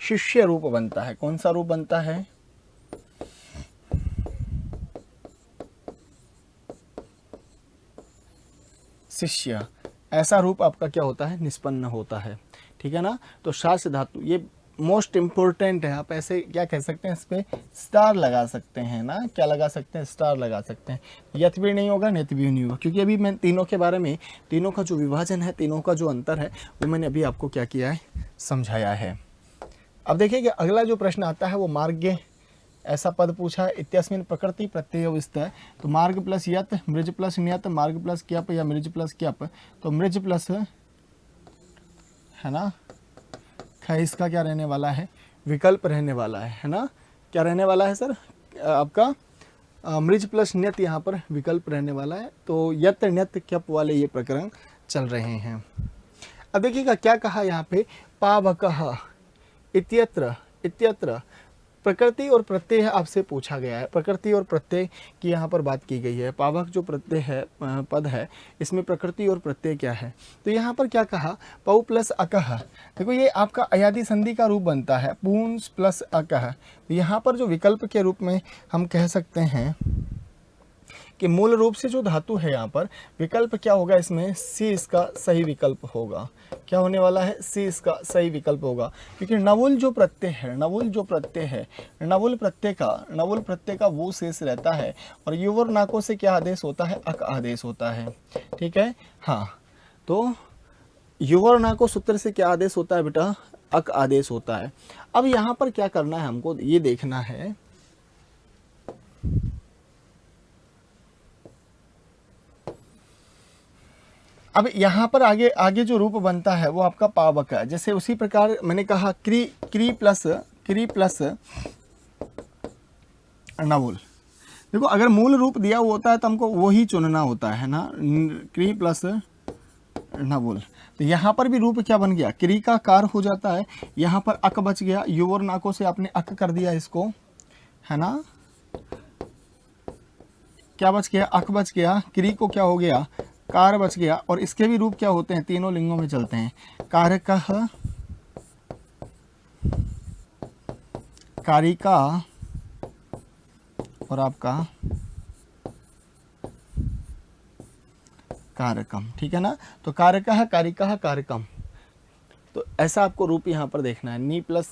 A: शिष्य रूप बनता है। कौन सा रूप बनता है? शिष्य। ऐसा रूप आपका क्या होता है, निष्पन्न होता है। ठीक है ना। तो शास धातु ये मोस्ट इंपोर्टेंट है। आप ऐसे क्या कह सकते हैं, इस पे स्टार लगा सकते हैं ना, क्या लगा सकते हैं, स्टार लगा सकते हैं। यथ भी नहीं होगा, नित भी नहीं होगा, क्योंकि अभी मैं तीनों के बारे में, तीनों का जो विभाजन है, तीनों का जो अंतर है, वो मैंने अभी आपको क्या किया है, समझाया है। अब देखिए कि अगला जो प्रश्न आता है वो मार्ग, ऐसा पद पूछा है, इत्यस्मिन् प्रकृति प्रत्यय विस्तय। तो मार्ग प्लस यत, मृज प्लस नियत, मार्ग प्लस क्यप या मृज प्लस क्यप। तो मृज प्लस है ना, इसका क्या रहने वाला है, विकल्प रहने वाला है ना। क्या रहने वाला है सर आपका, मृज प्लस न्यत यहाँ पर विकल्प रहने वाला है। तो यत न्यत क्यप वाले ये प्रकरण चल रहे हैं। अब देखिएगा क्या कहा यहाँ पे, पावकः इत्यत्र, इत्यत्र प्रकृति और प्रत्यय आपसे पूछा गया है। प्रकृति और प्रत्यय की यहाँ पर बात की गई है। पावक जो प्रत्यय है, पद है, इसमें प्रकृति और प्रत्यय क्या है। तो यहाँ पर क्या कहा, पौ प्लस अकह। देखो ये आपका अयादि संधि का रूप बनता है, पूंस प्लस अकह। तो यहाँ पर जो विकल्प के रूप में हम कह सकते हैं कि मूल रूप से जो धातु है यहाँ पर विकल्प क्या होगा, इसमें सी इसका सही विकल्प होगा। क्या होने वाला है, सी इसका सही विकल्प होगा। क्योंकि नवुल जो प्रत्यय है, नवुल जो प्रत्यय है, नवुल प्रत्यय का वो शेष रहता है। और युवर नाको से क्या आदेश होता है, अक आदेश होता है। ठीक है, हाँ। तो युवर नाको सूत्र से क्या आदेश होता है बेटा, अक आदेश होता है। अब यहाँ पर क्या करना है, हमको ये देखना है, अब यहाँ पर आगे आगे जो रूप बनता है वो आपका पावक है। जैसे उसी प्रकार मैंने कहा क्री प्लस नवुल। देखो अगर मूल रूप दिया हुआ होता है तो हमको वही चुनना होता है ना, क्री प्लस नवुल। तो यहाँ पर भी रूप क्या बन गया, क्री का कार हो जाता है। यहाँ पर अक बच गया, युवर नाको से आपने अक कर दिया इसको, है ना। क्या बच गया, अक बच गया, क्री को क्या हो गया, कार बच गया। और इसके भी रूप क्या होते हैं, तीनों लिंगों में चलते हैं, कारकः, कारिका और आपका कारकम। ठीक है ना। तो कारकः, कारिका, कारकम। तो ऐसा आपको रूप यहाँ पर देखना है। नी प्लस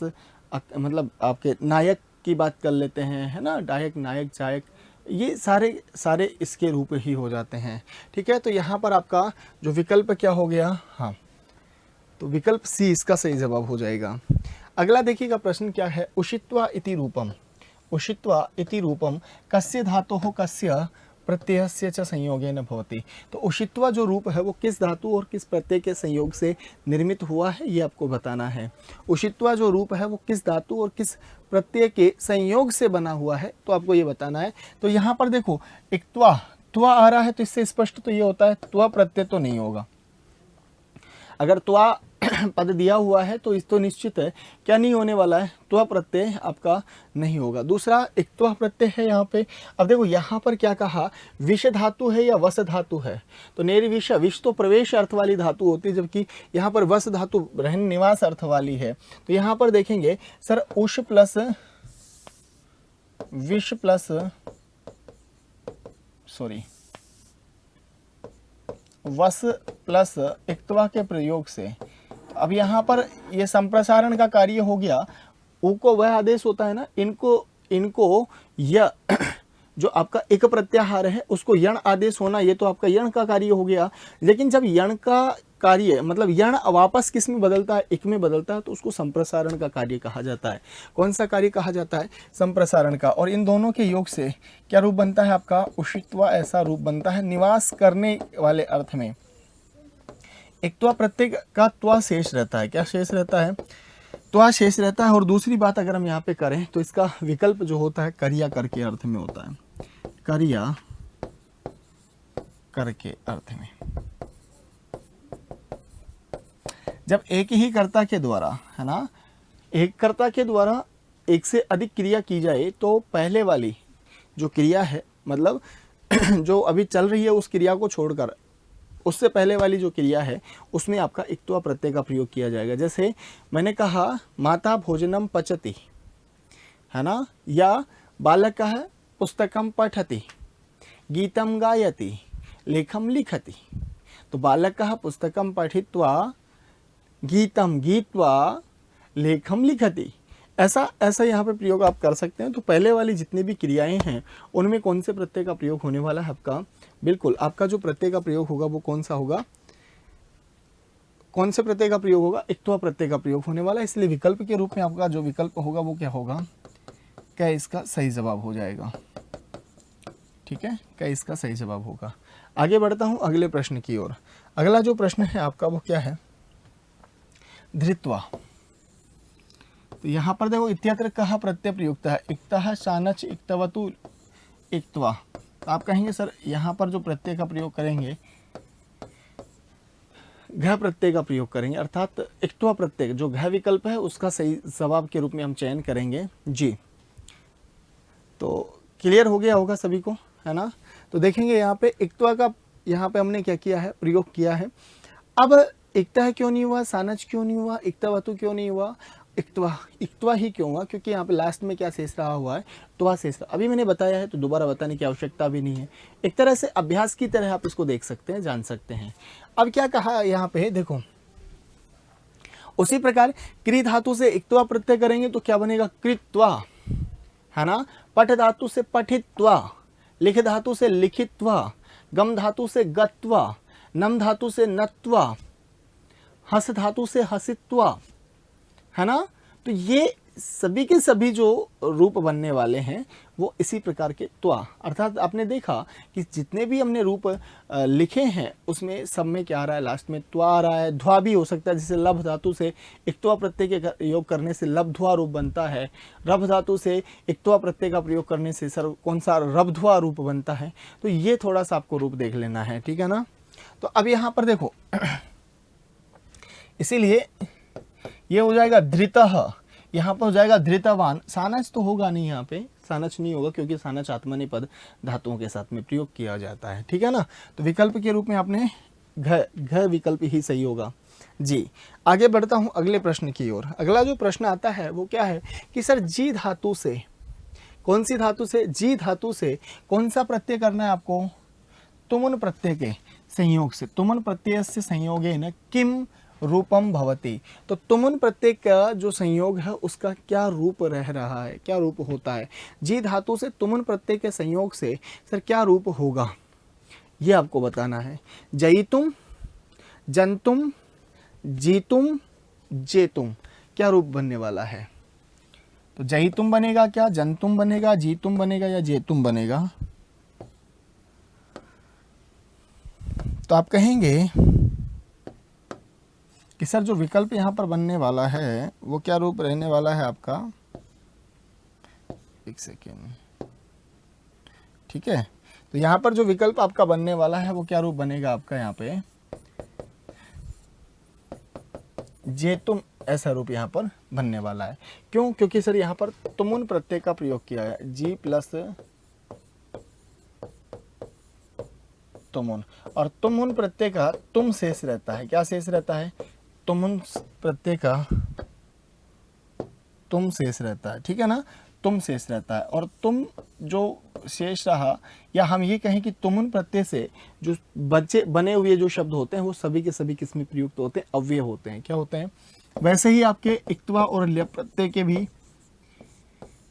A: मतलब आपके नायक की बात कर लेते हैं, है ना, डायक, नायक, जायक, ये सारे इसके रूप ही हो जाते हैं। ठीक है। तो यहाँ पर आपका जो विकल्प क्या हो गया, हाँ, तो विकल्प सी इसका सही जवाब हो जाएगा। अगला देखिएगा प्रश्न क्या है, उषित्वा इति रूपम, उषित्वा इति रूपम कस्य धातोः कस्य प्रत्ययस्य च संयोगेन भवति। तो उषित्वा जो रूप है वो किस धातु और किस प्रत्यय के संयोग से निर्मित हुआ है, ये आपको बताना है। उषित्वा जो रूप है वो किस धातु और किस प्रत्यय के संयोग से बना हुआ है, तो आपको ये बताना है। तो यहाँ पर देखो एक त्वा आ रहा है, तो इससे स्पष्ट तो ये होता है त्वा प्रत्यय तो नहीं होगा। अगर त्वा पद दिया हुआ है तो इस तो निश्चित है क्या नहीं होने वाला है, त्वा प्रत्यय आपका नहीं होगा। दूसरा एक त्वा प्रत्यय है यहाँ पे। अब देखो यहाँ पर क्या कहा, विष धातु है या वस धातु है। तो निर्विष, विष तो प्रवेश अर्थ वाली धातु होती है, जबकि यहाँ पर वस धातु रहन निवास अर्थ वाली है। तो यहाँ पर देखेंगे सर उष प्लस विष प्लस वस प्लस इक्तवा के प्रयोग से, अब यहाँ पर ये संप्रसारण का कार्य हो गया। ऊ को वह आदेश होता है ना, इनको य जो आपका एक प्रत्याहार है उसको यण आदेश होना, ये तो आपका यण का कार्य हो गया। लेकिन जब यण का कार्य मतलब यण वापस किस में बदलता है, एक में बदलता है, तो उसको संप्रसारण का कार्य कहा जाता है। कौन सा कार्य कहा जाता है, संप्रसारण का। और इन दोनों के योग से क्या रूप बनता है आपका, उषित्वा ऐसा रूप बनता है निवास करने वाले अर्थ में। एक त्वा प्रत्यय का त्वा शेष रहता है, क्या शेष रहता है, त्वा शेष रहता है। और दूसरी बात अगर हम यहाँ पे करें तो इसका विकल्प जो होता है करिया करके अर्थ में होता है। कर्या करके अर्थ में। जब एक ही कर्ता के द्वारा, है ना, एक कर्ता के द्वारा एक से अधिक क्रिया की जाए तो पहले वाली जो क्रिया है, मतलब जो अभी चल रही है उस क्रिया को छोड़कर उससे पहले वाली जो क्रिया है उसमें आपका इक्त्वा प्रत्यय का प्रयोग किया जाएगा। जैसे मैंने कहा माता भोजनम पचति, है ना, या बालक का है पुस्तकम पठति, गीतम गायति, लेखम लिखति। तो बालक का पुस्तकम पठित्वा, गीतम गीत्वा, लेखम लिखति, ऐसा यहाँ पे प्रयोग आप कर सकते हैं। तो पहले वाली जितनी भी क्रियाएं हैं उनमें कौन से प्रत्यय का प्रयोग होने वाला है आपका? बिल्कुल आपका जो प्रत्यय का प्रयोग होगा वो कौन सा होगा? कौन से प्रत्यय का प्रयोग होगा? इक्त्वा प्रत्यय का प्रयोग होने वाला है। इसलिए विकल्प के रूप में आपका जो विकल्प होगा वो क्या होगा? क्या इसका सही जवाब हो जाएगा? ठीक है, क्या इसका सही जवाब होगा? आगे बढ़ता हूं अगले प्रश्न की ओर। अगला जो प्रश्न है आपका वो क्या है? धृत्वा। तो यहाँ पर देखो इत्यत्र कहा प्रत्यय प्रयुक्त है, इक्तः शानच इक्तवतु इक्त्वा। तो आप कहेंगे सर यहाँ पर जो प्रत्यय का प्रयोग करेंगे घ प्रत्यय का प्रयोग करेंगे, अर्थात इक्त्वा प्रत्यय जो घ विकल्प है उसका सही जवाब के रूप में हम चयन करेंगे जी। तो क्लियर हो गया होगा सभी को, है ना। तो देखेंगे यहाँ पे इक्त्वा का यहाँ पे हमने क्या किया है? प्रयोग किया है। अब इक्तः क्यों नहीं हुआ, सानच क्यों नहीं हुआ, इक्तवतु क्यों नहीं हुआ, इक्त्वा ही क्यों हुआ? क्योंकि यहाँ पे लास्ट में क्या शेष रहा हुआ है? त्वा शेष रहा। अभी मैंने बताया है तो दोबारा बताने की आवश्यकता भी नहीं है। एक तरह से अभ्यास की तरह आप इसको देख सकते हैं, जान सकते हैं। अब क्या कहा यहाँ पे देखो, उसी प्रकार क्री धातु से इक्त्वा प्रत्यय करेंगे तो क्या बनेगा? कृत्वा, है ना। पठ धातु से पठित्वा, लिख धातु से लिखित्वा, गम धातु से गत्वा, नम धातु से नत्वा, हस धातु से हसित्वा, है ना। तो ये सभी के सभी जो रूप बनने वाले हैं वो इसी प्रकार के त्वा, अर्थात आपने देखा कि जितने भी हमने रूप लिखे हैं उसमें सब में क्या आ रहा है? लास्ट में त्वा आ रहा है। ध्वा भी हो सकता है, जैसे लभ धातु से इक्त्वा प्रत्यय के योग करने से लब्ध्वा रूप बनता है। रभ धातु से इक्त्वा प्रत्यय का प्रयोग करने से सर कौन सा? रब्ध्वा रूप बनता है। तो ये थोड़ा सा आपको रूप देख लेना है, ठीक है ना। तो अब यहाँ पर देखो इसीलिए ये हो जाएगा धृतः, यहाँ पर हो जाएगा धृतवान। सानच तो होगा नहीं, यहाँ पे सानच नहीं होगा क्योंकि सानच आत्मनेपद धातुओं के साथ में प्रयोग किया जाता है, ठीक है ना। तो विकल्प के रूप में आपने घ विकल्प ही सही होगा जी। आगे बढ़ता हूँ अगले प्रश्न की ओर। अगला जो प्रश्न आता है वो क्या है कि सर जी धातु से, कौन सी धातु से? जी धातु से कौन सा प्रत्यय करना है आपको? तुमुन प्रत्यय के संयोग से। तुमुन प्रत्यय से संयोगेन किम रूपम भवति। तो तुमुन प्रत्यय का जो संयोग है उसका क्या रूप रह रहा है, क्या रूप होता है? जी धातु से तुमुन प्रत्यय के संयोग से सर क्या रूप होगा ये आपको बताना है। जयितुम, जंतुम, जीतुम, जेतुम, क्या रूप बनने वाला है? तो जयितुम बनेगा क्या, जंतुम बनेगा, जीतुम बनेगा या जेतुम बनेगा? तो आप कहेंगे कि सर जो विकल्प यहाँ पर बनने वाला है वो क्या रूप रहने वाला है आपका? एक सेकेंड, ठीक है। तो यहाँ पर जो विकल्प आपका बनने वाला है वो क्या रूप बनेगा आपका? यहाँ पे जेतुम ऐसा रूप यहाँ पर बनने वाला है। क्यों? क्योंकि सर यहाँ पर तुमुन प्रत्यय का प्रयोग किया है, जी प्लस तुमुन, और तुमुन प्रत्यय का तुम शेष रहता है। क्या शेष रहता है? तुमुन प्रत्यय का तुम शेष रहता है, ठीक है ना। तुम शेष रहता है और तुम जो शेष रहा, या हम ये कहें कि तुमुन प्रत्यय से जो बने हुए जो शब्द होते हैं वो सभी के सभी किस में प्रयुक्त होते हैं? अव्यय होते हैं। क्या होते हैं? वैसे ही आपके इक्त्वा और ल्यप प्रत्यय के भी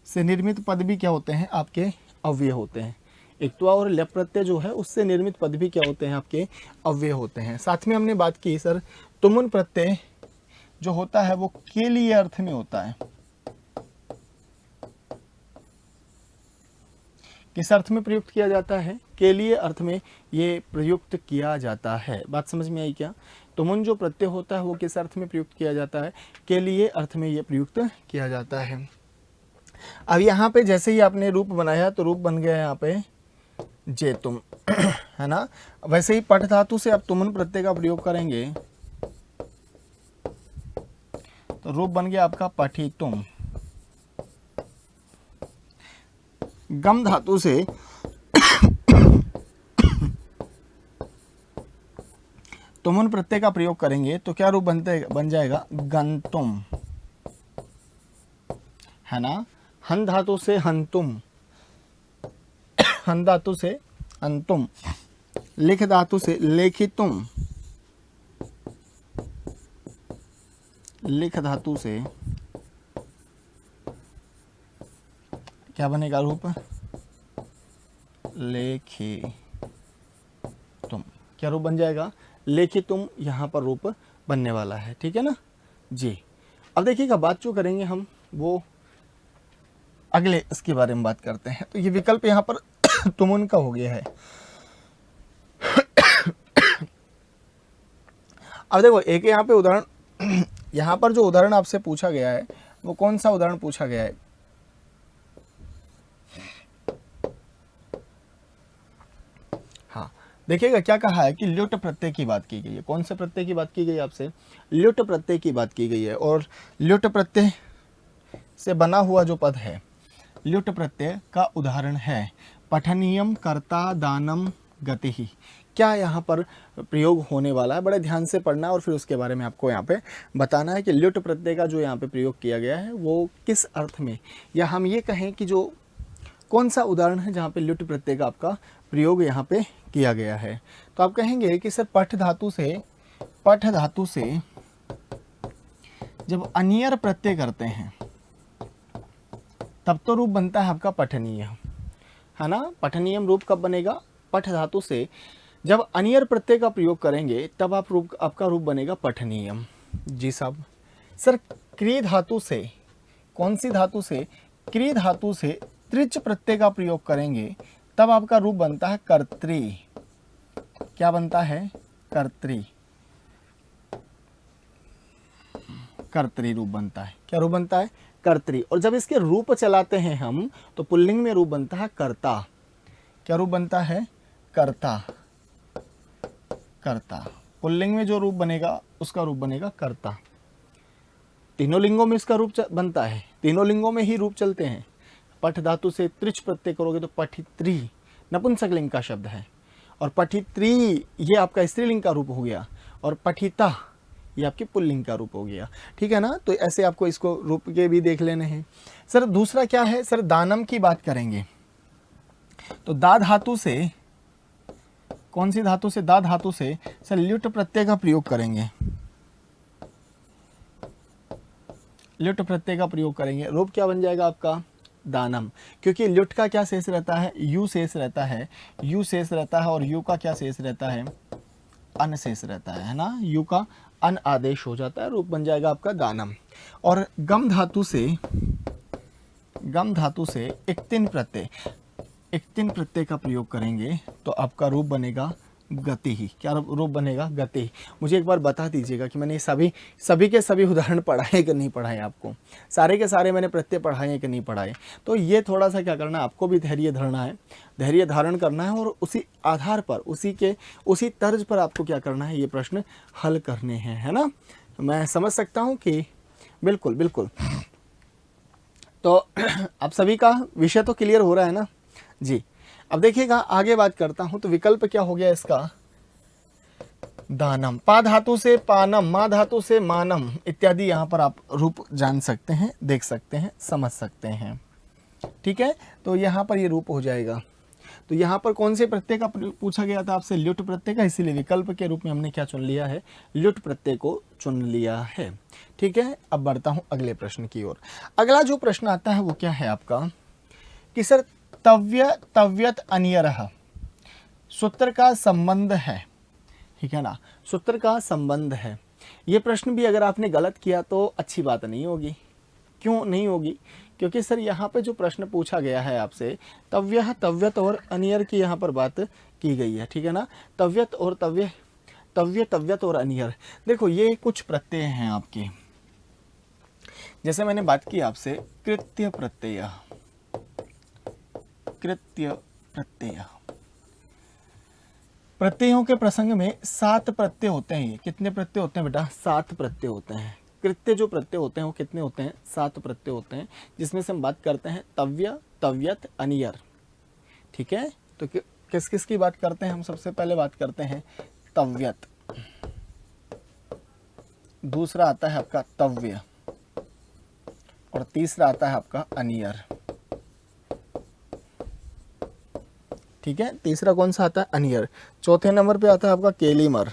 A: से निर्मित पद भी क्या होते हैं? आपके अव्यय होते हैं। इक्त्वा और ल्यप प्रत्यय जो है उससे निर्मित पद भी क्या होते हैं? आपके अव्यय होते हैं। साथ में हमने बात की सर तुमुन प्रत्यय जो होता है वो के लिए अर्थ में होता है। किस अर्थ में प्रयुक्त किया जाता है? के लिए अर्थ में ये प्रयुक्त किया जाता है। बात समझ में आई क्या? तुमुन जो प्रत्यय होता है वो किस अर्थ में प्रयुक्त किया जाता है? के लिए अर्थ में ये प्रयुक्त किया जाता है। अब यहाँ पे जैसे ही आपने रूप बनाया तो रूप बन गया यहाँ पे जेतुम, है ना। वैसे ही पठ धातु से अब तुमन प्रत्यय का प्रयोग करेंगे तो रूप बन गया आपका पठितुम। गम धातु से तुमन प्रत्यय का प्रयोग करेंगे तो क्या रूप बन जाएगा गंतुम, है ना। हन धातु से हंतुम, हन धातु से अंतुम, लिख धातु से लेखितुम, लिख धातु से क्या बनेगा रूप लेखितुम, क्या रूप बन जाएगा लेखितुम, यहाँ पर रूप बनने वाला है, ठीक है ना जी। अब देखिएगा बात जो करेंगे हम वो अगले इसके बारे में बात करते हैं। तो ये विकल्प यहाँ पर तुमुन का हो गया है। अब देखो एक यहाँ पे उदाहरण, यहाँ पर जो उदाहरण आपसे पूछा गया है वो कौन सा उदाहरण पूछा गया है? हाँ देखिएगा क्या कहा है कि ल्युट प्रत्यय की बात की गई है। कौन से प्रत्यय की बात की गई है आपसे? ल्युट प्रत्यय की बात की गई है। और ल्युट प्रत्यय से बना हुआ जो पद है ल्युट प्रत्यय का उदाहरण है पठनीयम कर्ता दानम गतिहि। क्या यहाँ पर प्रयोग होने वाला है, बड़े ध्यान से पढ़ना है और फिर उसके बारे में आपको यहाँ पे बताना है कि ल्युट प्रत्यय का जो यहाँ पे प्रयोग किया गया है वो किस अर्थ में, या हम ये कहें कि जो कौन सा उदाहरण है जहाँ पे ल्युट प्रत्यय का आपका प्रयोग यहाँ पे किया गया है। तो आप कहेंगे कि सर पठ धातु से जब अनियर प्रत्यय करते हैं तब तो रूप बनता है आपका पठनीय, है ना। पठनीयम रूप कब बनेगा? पठ धातु से जब अनियर प्रत्यय का प्रयोग करेंगे तब आपका रूप बनेगा पठनीयम। जी साहब। सर क्री धातु से, कौन सी धातु से? क्री धातु से त्रिच प्रत्यय का प्रयोग करेंगे तब आपका रूप बनता है कर्त्री। क्या बनता है? कर्त्री, कर्त्री रूप बनता है। क्या रूप बनता है? कर्त्री। और जब इसके रूप चलाते हैं हम तो पुल्लिंग में रूप बनता है कर्ता। क्या रूप बनता है? कर्ता, कर्ता। पुल्लिंग में जो रूप बनेगा उसका रूप बनेगा कर्ता। तीनों लिंगों में इसका रूप बनता है, तीनों लिंगों में ही रूप चलते हैं। पठ धातु से त्रिच प्रत्यय करोगे तो पठित्री नपुंसक लिंग का शब्द है, और पठित्री ये आपका स्त्रीलिंग का रूप हो गया, और पठिता ये आपकी पुल्लिंग का रूप हो गया, ठीक है ना। तो ऐसे आपको इसको रूप के भी देख लेने हैं। सर दूसरा क्या है? सर दानम की बात करेंगे तो दा धातु से, कौन सी धातु से? दा धातु से सर ल्युट प्रत्यय का प्रयोग करेंगे, ल्युट प्रत्यय का प्रयोग करेंगे। रूप क्या बन जाएगा आपका? दानम। क्योंकि ल्युट का क्या शेष रहता है? यू शेष रहता है, यू शेष रहता है, और यू का क्या शेष रहता है? अन शेष रहता है ना। यू का अन आदेश हो जाता है, रूप बन जाएगा आपका दानम। और गम धातु से, गम धातु से इक्तिन प्रत्यय, इक्तिन प्रत्यय का प्रयोग करेंगे तो आपका रूप बनेगा गति ही। क्या रूप बनेगा? गति। मुझे एक बार बता दीजिएगा कि मैंने सभी के सभी उदाहरण पढ़ाए कि नहीं पढ़ाए, आपको सारे के सारे मैंने प्रत्यय पढ़ाए कि नहीं पढ़ाए। तो ये थोड़ा सा क्या करना है, आपको भी धैर्य धरना है, धैर्य धारण करना है, और उसी आधार पर उसी तर्ज पर आपको क्या करना है, ये प्रश्न हल करने हैं, है ना। मैं समझ सकता हूँ कि बिल्कुल बिल्कुल। तो आप सभी का विषय तो क्लियर हो रहा है ना जी। अब देखिएगा आगे बात करता हूं तो विकल्प क्या हो गया इसका? दानम। पा धातु से पानम, मा धातु से मानम इत्यादि यहाँ पर आप रूप जान सकते हैं, देख सकते हैं, समझ सकते हैं, ठीक है। तो यहाँ पर ये रूप हो जाएगा। तो यहाँ पर कौन से प्रत्यय का पूछा गया था आपसे? ल्युट प्रत्यय का, इसीलिए विकल्प के रूप में हमने क्या चुन लिया है? ल्युट प्रत्यय को चुन लिया है, ठीक है। अब बढ़ता हूँ अगले प्रश्न की ओर। अगला जो प्रश्न आता है वो क्या है आपका कि सर तव्यत अनियरः सूत्र का संबंध है, ठीक है ना। सूत्र का संबंध है। ये प्रश्न भी अगर आपने गलत किया तो अच्छी बात नहीं होगी। क्यों नहीं होगी? क्योंकि सर यहाँ पे जो प्रश्न पूछा गया है आपसे तव्यः, तव्यत और अनियर की यहाँ पर बात की गई है, ठीक है ना। तव्यत और तव्यत और अनियर, देखो ये कुछ प्रत्यय हैं आपके। जैसे मैंने बात की आपसे कृत्य प्रत्यय, कृत्य प्रत्यय, प्रत्ययों के प्रसंग में 7 प्रत्यय होते हैं। ये कितने प्रत्यय होते हैं बेटा? 7 प्रत्यय होते हैं। कृत्य जो प्रत्यय होते हैं वो कितने होते हैं? 7 प्रत्यय होते हैं, जिसमें से हम बात करते हैं तव्य, तव्यत, अनियर। ठीक है, तो किस किस की बात करते हैं हम? सबसे पहले बात करते हैं तव्यत, दूसरा आता है आपका तव्य, और तीसरा आता है आपका अनियर। ठीक है, तीसरा कौन सा आता है? अनियर। चौथे नंबर पे आता है आपका केलीमर।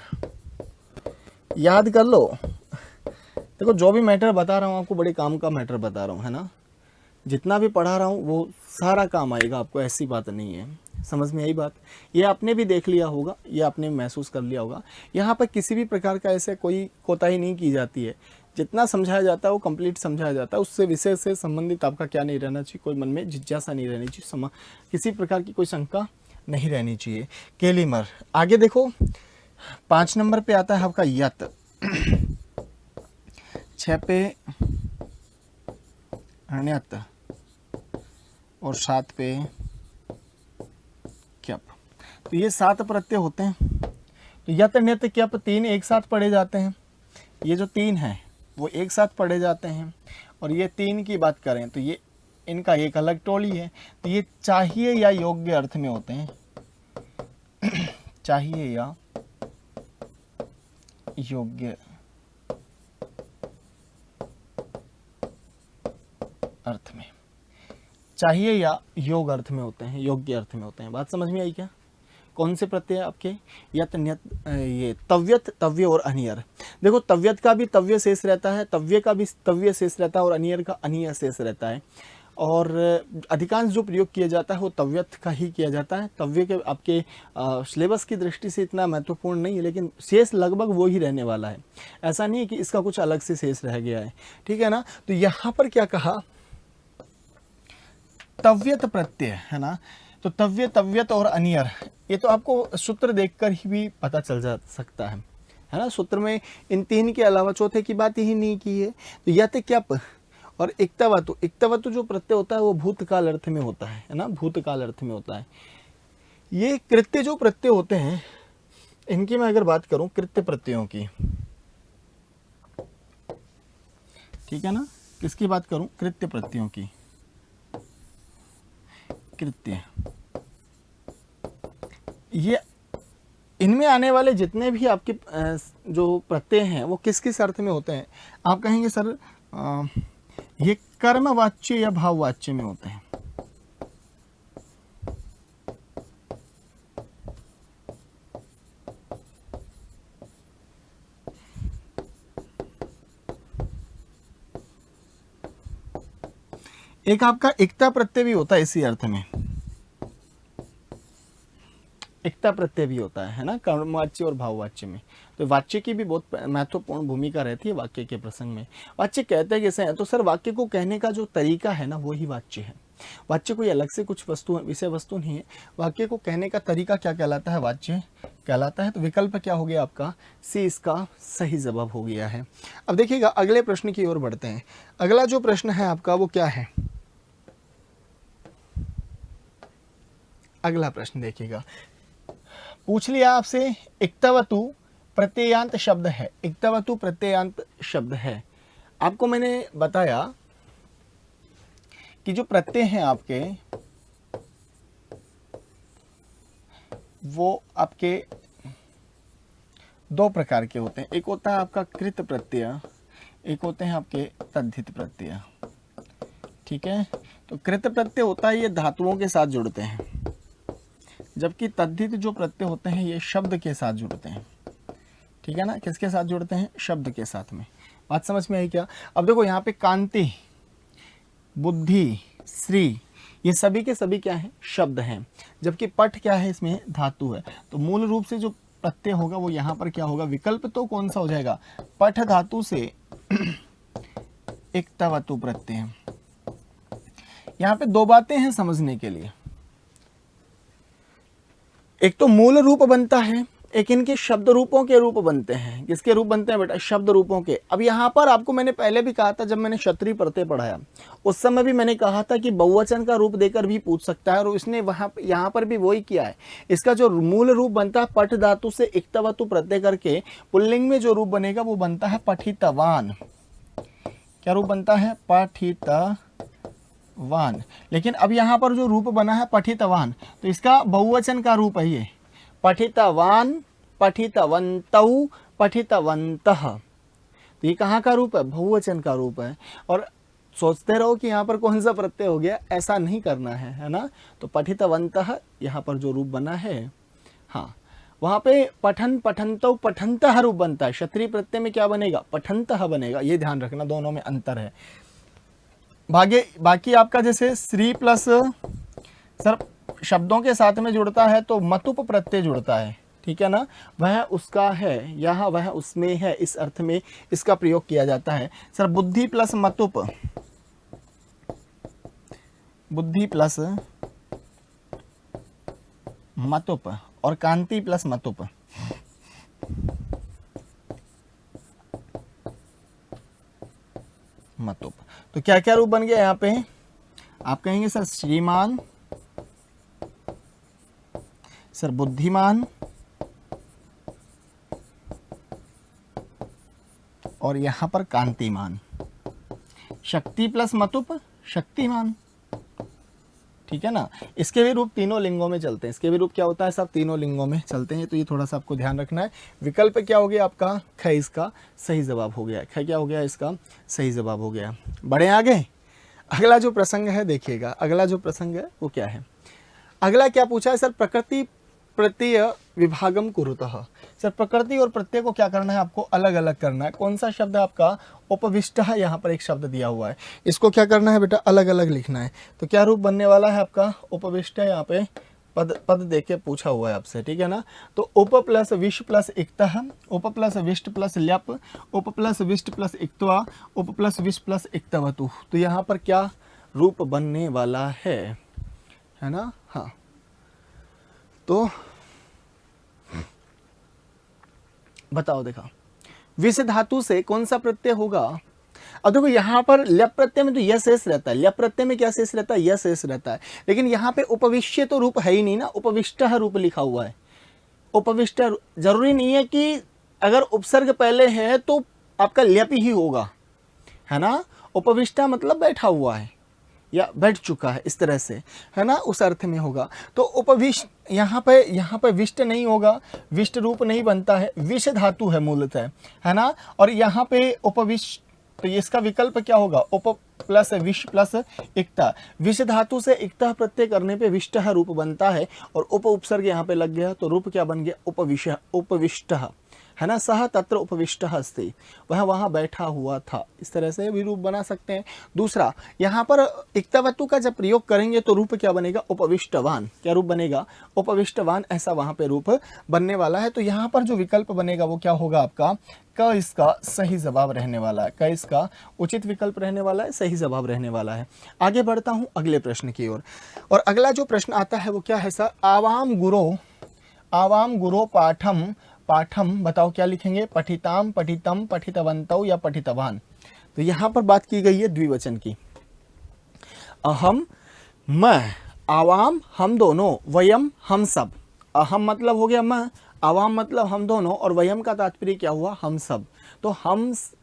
A: याद कर लो, देखो जो भी मैटर बता रहा हूँ आपको बड़े काम का मैटर बता रहा हूँ, है ना। जितना भी पढ़ा रहा हूँ वो सारा काम आएगा आपको, ऐसी बात नहीं है। समझ में आई बात? ये आपने भी देख लिया होगा, ये आपने महसूस कर लिया होगा। यहाँ पर किसी भी प्रकार का ऐसे कोई कोताही नहीं की जाती है। जितना समझाया जाता है वो कंप्लीट समझाया जाता है। उससे विषय से संबंधित आपका क्या नहीं रहना चाहिए? कोई मन में जिज्ञासा नहीं रहनी चाहिए, किसी प्रकार की कोई शंका नहीं रहनी चाहिए। केलीमर। आगे देखो, 5 नंबर पे आता है आपका यत, 6 पे अण्यत, और 7 पे क्यप। तो ये 7 प्रत्यय होते हैं। तो यत, ण्यत, क्यप 3 एक साथ पढ़े जाते हैं। ये जो 3 हैं वो एक साथ पढ़े जाते हैं। और ये 3 की बात करें तो ये इनका एक अलग टोली है। तो ये चाहिए या योग्य अर्थ में होते हैं। चाहिए या योग्य अर्थ में, चाहिए या योग अर्थ में होते हैं, योग्य अर्थ में होते हैं। बात समझ में आई क्या? कौन से प्रत्यय आपके? यत, न्यत, ये तव्यत, तव्य और अनियर। देखो तव्यत का भी तव्य शेष रहता है, तव्य का भी तव्य शेष रहता है, और अनियर का अनियर शेष रहता है। और अधिकांश जो प्रयोग किया जाता है वो तव्यत का ही किया जाता है। तव्य के आपके सिलेबस की दृष्टि से इतना महत्वपूर्ण नहीं है, लेकिन शेष लगभग वो ही रहने वाला है। ऐसा नहीं है कि इसका कुछ अलग से शेष रह गया है। ठीक है ना। तो यहाँ पर क्या कहा? तव्यत प्रत्यय, है ना। तो तव्य, तव्यत और अनियर, ये तो आपको सूत्र देखकर ही भी पता चल जा सकता है ना। सूत्र में इन 3 के अलावा चौथे की बात ही नहीं की है। तो यत, क्यप और इक्तवतु। इक्तवतु जो प्रत्यय होता है वो भूतकाल अर्थ में होता है ना, भूतकाल अर्थ में होता है। ये कृत्य जो प्रत्यय होते हैं, इनकी मैं अगर बात करूं, कृत्य प्रत्ययों की, ठीक है ना, किसकी बात करूं? कृत्य प्रत्ययों की। कृत्य, ये इनमें आने वाले जितने भी आपके जो प्रत्यय हैं वो किस किस अर्थ में होते हैं? आप कहेंगे सर ये कर्मवाच्य या भाववाच्य में होते हैं। एक आपका इक्ता प्रत्यय भी होता है इसी अर्थ में, इक्ता प्रत्यय भी होता है ना, कर्मवाच्य और भाववाच्य में। तो वाच्य की भी बहुत महत्वपूर्ण भूमिका रहती है वाक्य के प्रसंग में। वाच्य कहते हैं कैसे हैं? तो सर वाक्य को कहने का जो तरीका है ना, वही वाच्य है। वाच्य कोई अलग से कुछ वस्तु, विषय वस्तु नहीं है। वाक्य को कहने का तरीका क्या कहलाता है? वाच्य कहलाता है। तो विकल्प क्या हो गया आपका? सी इसका सही जवाब हो गया है। अब देखिएगा अगले प्रश्न की ओर बढ़ते हैं। अगला जो प्रश्न है आपका वो क्या है? अगला प्रश्न देखिएगा, पूछ लिया आपसे इक्तवतु प्रत्ययांत शब्द है। इक्तवतु प्रत्ययांत शब्द है। आपको मैंने बताया कि जो प्रत्यय हैं आपके वो आपके 2 प्रकार के होते हैं। एक होता है आपका कृत प्रत्यय, एक होते हैं आपके तद्धित प्रत्यय। ठीक है। तो कृत प्रत्यय होता है ये धातुओं के साथ जुड़ते हैं, जबकि तद्धित जो प्रत्यय होते हैं ये शब्द के साथ जुड़ते हैं। ठीक है ना। किसके साथ जुड़ते हैं? शब्द के साथ में। बात समझ में आई क्या? अब देखो यहाँ पे कांति, बुद्धि, श्री, ये सभी के सभी क्या है? शब्द हैं। जबकि पठ क्या है? इसमें धातु है। तो मूल रूप से जो प्रत्यय होगा वो यहाँ पर क्या होगा? विकल्प तो कौन सा हो जाएगा? पठ धातु से इक्तवतु प्रत्यय। यहाँ पे 2 बातें हैं समझने के लिए। एक तो मूल रूप बनता है एक इनके शब्द रूपों के रूप बनते हैं। किसके रूप बनते हैं बेटा? शब्द रूपों के। अब यहाँ पर आपको मैंने पहले भी कहा था, जब मैंने क्षत्रिय प्रत्यय पढ़ाया उस समय भी मैंने कहा था कि बहुवचन का रूप देकर भी पूछ सकता है, और इसने वहाँ यहाँ पर भी वही किया है। इसका जो मूल रूप बनता है पठ धातु से इक्तवतु प्रत्यय करके पुल्लिंग में जो रूप बनेगा वो बनता है पठितवान। क्या रूप बनता है? पठितवान। लेकिन अब यहाँ पर जो रूप बना है पठितवान, तो इसका बहुवचन का रूप है ये पठितवान, पठितवन्तौ, पठितवन्तः। तो ये कहाँ का रूप है? बहुवचन का रूप है। और सोचते रहो कि यहाँ पर कौन सा प्रत्यय हो गया, ऐसा नहीं करना है ना। तो पठितवन्तः यहाँ पर जो रूप बना है, हाँ वहाँ पे पठन, पठन्तौ, पठन्तः रूप बनता है। क्षत्रिय प्रत्यय में क्या बनेगा? पठन्तः बनेगा। ये ध्यान रखना, दोनों में अंतर है। बाकी आपका जैसे श्री प्लस सर शब्दों के साथ में जुड़ता है तो मतुप प्रत्यय जुड़ता है, ठीक है ना। वह उसका है, यहाँ वह उसमें है, इस अर्थ में इसका प्रयोग किया जाता है। सर बुद्धि प्लस मतुप, बुद्धि प्लस मतुप और कांति प्लस मतुप। मतुप तो क्या क्या रूप बन गया यहाँ पे? आप कहेंगे सर श्रीमान, सर बुद्धिमान, और यहां पर कांतिमान। शक्ति प्लस मतुप शक्तिमान, ठीक है ना। इसके भी रूप तीनों लिंगों में चलते हैं। इसके भी रूप क्या होता है? सब तीनों लिंगों में चलते हैं। तो ये थोड़ा सा आपको ध्यान रखना है। विकल्प क्या हो गया आपका? ख इसका सही जवाब हो गया। ख क्या हो गया? इसका सही जवाब हो गया। बढ़े आगे। अगला जो प्रसंग है देखिएगा, अगला जो प्रसंग है वो क्या है? अगला क्या पूछा है सर? प्रकृति प्रत्यय विभागम कुरुतः। सर प्रकृति और प्रत्यय को क्या करना है? आपको अलग अलग करना है। कौन सा शब्द है आपका? उपविष्टः। यहाँ पर एक शब्द दिया हुआ है, इसको क्या करना है बेटा? अलग अलग लिखना है। तो क्या रूप बनने वाला है आपका? उपविष्ट है। यहाँ पे पद देख के पूछा हुआ है आपसे, ठीक है ना। तो उप प्लस विश प्लस इक्तः, उप प्लस विष्ट प्लस ल्यप, उप प्लस विष्ट प्लस इक्त्वा, उप प्लस विश प्लस इक्तवतु। तो यहाँ पर क्या रूप बनने वाला है ना। हाँ तो बताओ, देखा विष धातु से कौन सा प्रत्यय होगा? अब देखो यहाँ पर ल्यप प्रत्यय में तो यह शेष रहता है। ल्यप प्रत्यय में क्या शेष रहता है? यह शेष रहता है। लेकिन यहाँ पे उपविश्य तो रूप है ही नहीं ना, उपविष्टः रूप लिखा हुआ है। उपविष्ट जरूरी नहीं है कि अगर उपसर्ग पहले है तो आपका ल्यप ही होगा, है ना। उपविष्टा मतलब बैठा हुआ है या बैठ चुका है, इस तरह से, है ना, उस अर्थ में होगा। तो उपविष्ट यहाँ पे विष्ट नहीं होगा, विष्ट रूप नहीं बनता है, विष धातु है मूलतः, है ना। और यहाँ पे उपविष्ट, तो इसका विकल्प क्या होगा? उप प्लस विष प्लस इक्ता। विष धातु से इक्ता प्रत्यय करने पे विष्टः रूप बनता है, और उप उपसर्ग यहाँ पे लग गया तो रूप क्या बन गया? उपविष्टः, है ना। सह तत्र उपविष्टः अस्ति, वह वहाँ बैठा हुआ था। इस तरह से भी रूप बना सकते हैं। दूसरा, यहाँ पर इक्तवतु का जब प्रयोग करेंगे तो रूप क्या बनेगा? उपविष्टवान। क्या रूप बनेगा? उपविष्टवान, ऐसा वहाँ पे रूप बनने वाला है। तो यहाँ पर जो विकल्प बनेगा वो क्या होगा आपका? क इसका सही जवाब रहने वाला है। क इसका उचित विकल्प रहने वाला है, सही जवाब रहने वाला है। आगे बढ़ता हूँ अगले प्रश्न की ओर। और अगला जो प्रश्न आता है वो क्या है सर? आवाम गुरो पाठम, पाठम बताओ क्या लिखेंगे? पठिताम, पठितम, पठितवन्तौ या पठितवान। तो यहाँ पर बात की गई है द्विवचन की। अहम, मैं, आवाम हम दोनों, वयम हम सब। अहम मतलब हो गया मैं, आवाम मतलब हम दोनों, और वयम का तात्पर्य क्या हुआ? हम सब। तो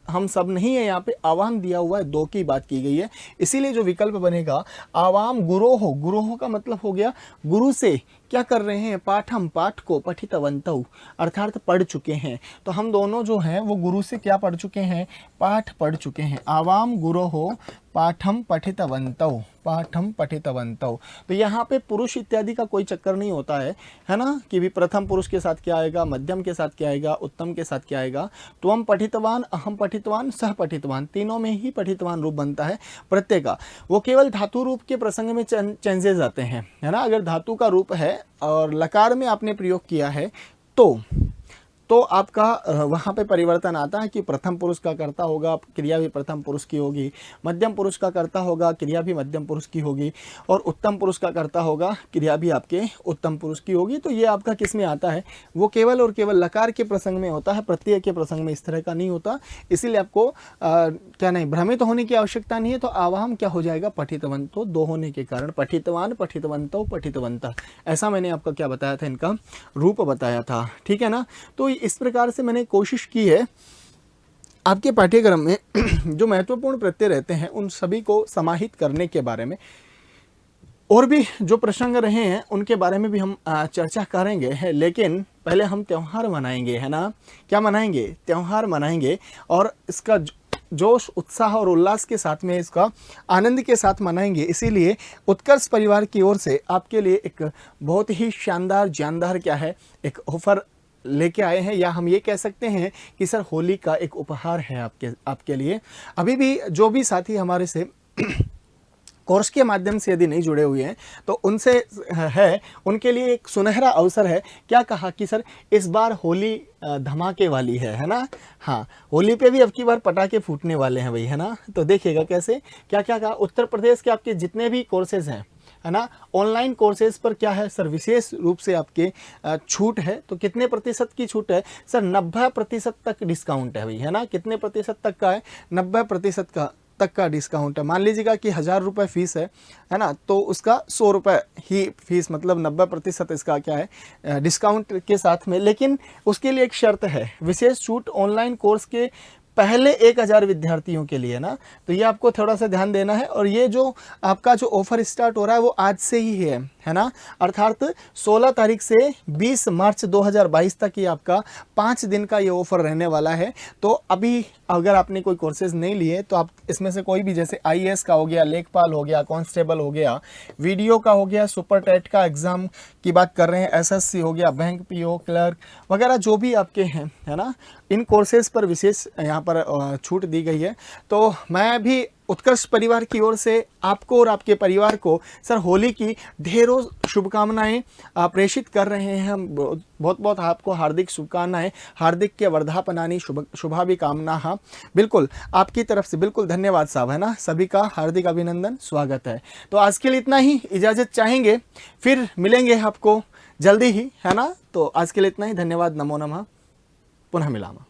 A: हम सब नहीं है, यहाँ पे आवाम दिया हुआ है, दो की बात की गई है। इसीलिए जो विकल्प बनेगा आवाम गुरोह, गुरोह का मतलब हो गया गुरु से क्या कर रहे हैं? पाठम, पाठ को, पठितवन्तौ अर्थात पढ़ चुके हैं। तो हम दोनों जो हैं वो गुरु से क्या पढ़ चुके हैं? पाठ पढ़ चुके हैं। आवाम गुरोह पाठम पठितवन्तौ, पाठम पठितवन्तौ। तो यहाँ पे पुरुष इत्यादि का कोई चक्कर नहीं होता है ना, कि भी प्रथम पुरुष के साथ क्या आएगा, मध्यम के साथ क्या आएगा, उत्तम के साथ क्या आएगा। त्वम पठितवान, अहम पठितवान, सह पठितवान, तीनों में ही पठितवान रूप बनता है प्रत्यय का। वो केवल धातु रूप के प्रसंग में चेंजेस आते हैं, है ना। अगर धातु का रूप है और लकार में आपने प्रयोग किया है तो तो आपका वहाँ पे परिवर्तन आता है कि प्रथम पुरुष का कर्ता होगा, क्रिया भी प्रथम पुरुष की होगी, मध्यम पुरुष का कर्ता होगा, क्रिया भी मध्यम पुरुष की होगी, और उत्तम पुरुष का कर्ता होगा, क्रिया भी आपके उत्तम पुरुष की होगी। तो ये आपका किस में आता है, वो केवल और केवल लकार के प्रसंग में होता है, प्रत्यय के प्रसंग में इस तरह का नहीं होता। इसीलिए आपको क्या नहीं भ्रमित होने की आवश्यकता नहीं है। तो आवाहम क्या हो जाएगा, पठितवंतो, दो होने के कारण पठितवान, पठितवंतो, पठितवंता, ऐसा मैंने आपका क्या बताया था, इनका रूप बताया था, ठीक है ना। तो इस प्रकार से मैंने कोशिश की है आपके पाठ्यक्रम में जो महत्वपूर्ण प्रत्यय रहते हैं उन सभी को समाहित करने के बारे में, और भी जो प्रसंग रहे हैं उनके बारे में भी हम चर्चा करेंगे। लेकिन पहले हम त्यौहार मनाएंगे, है ना। क्या मनाएंगे, त्यौहार मनाएंगे, और इसका जोश, उत्साह और उल्लास के साथ में, इसका आनंद के साथ मनाएंगे। इसीलिए उत्कर्ष परिवार की ओर से आपके लिए एक बहुत ही शानदार जानदार क्या है, एक ऑफर लेके आए हैं, या हम ये कह सकते हैं कि सर होली का एक उपहार है आपके लिए। अभी भी जो भी साथी हमारे से कोर्स के माध्यम से यदि नहीं जुड़े हुए हैं तो उनसे है, उनके लिए एक सुनहरा अवसर है। क्या कहा कि सर इस बार होली धमाके वाली है ना। हाँ, होली पे भी अब की बार पटाखे फूटने वाले हैं भाई, है ना। तो देखिएगा कैसे, क्या क्या कहा, उत्तर प्रदेश के आपके जितने भी कोर्सेज हैं, है ना, ऑनलाइन कोर्सेज पर क्या है सर, विशेष रूप से आपके छूट है। तो कितने प्रतिशत की छूट है सर, 90% तक डिस्काउंट है भाई, है ना। कितने प्रतिशत तक का है, 90% तक का डिस्काउंट है। मान लीजिएगा कि 1000 रुपये फीस है ना, तो उसका 100 रुपये ही फीस, मतलब 90% इसका क्या है डिस्काउंट के साथ में। लेकिन उसके लिए एक शर्त है, विशेष छूट ऑनलाइन कोर्स के पहले 1000 विद्यार्थियों के लिए ना। तो ये आपको थोड़ा सा ध्यान देना है। और ये जो आपका जो ऑफर स्टार्ट हो रहा है वो आज से ही है ना, अर्थात 16 तारीख से 20 मार्च 2022 तक ये आपका 5 दिन का ये ऑफर रहने वाला है। तो अभी अगर आपने कोई कोर्सेज नहीं लिए तो आप इसमें से कोई भी, जैसे IAS का हो गया, लेखपाल हो गया, कांस्टेबल हो गया, वीडियो का हो गया, सुपर टेट का एग्ज़ाम की बात कर रहे हैं, SSC हो गया, बैंक PO, क्लर्क वगैरह जो भी आपके हैं, है ना, इन कोर्सेज पर विशेष यहाँ पर छूट दी गई है। तो मैं भी उत्कर्ष परिवार की ओर से आपको और आपके परिवार को सर होली की ढेरों शुभकामनाएं प्रेषित कर रहे हैं। हम बहुत बहुत आपको हार्दिक शुभकामनाएं, हार्दिक के वर्धापनानी शुभाभिकामना। हाँ बिल्कुल, आपकी तरफ से बिल्कुल धन्यवाद साहब, है ना। सभी का हार्दिक अभिनंदन, स्वागत है। तो आज के लिए इतना ही, इजाज़त चाहेंगे, फिर मिलेंगे आपको जल्दी ही, है ना। तो आज के लिए इतना ही, धन्यवाद, नमो नमः, पुनः मिलामः।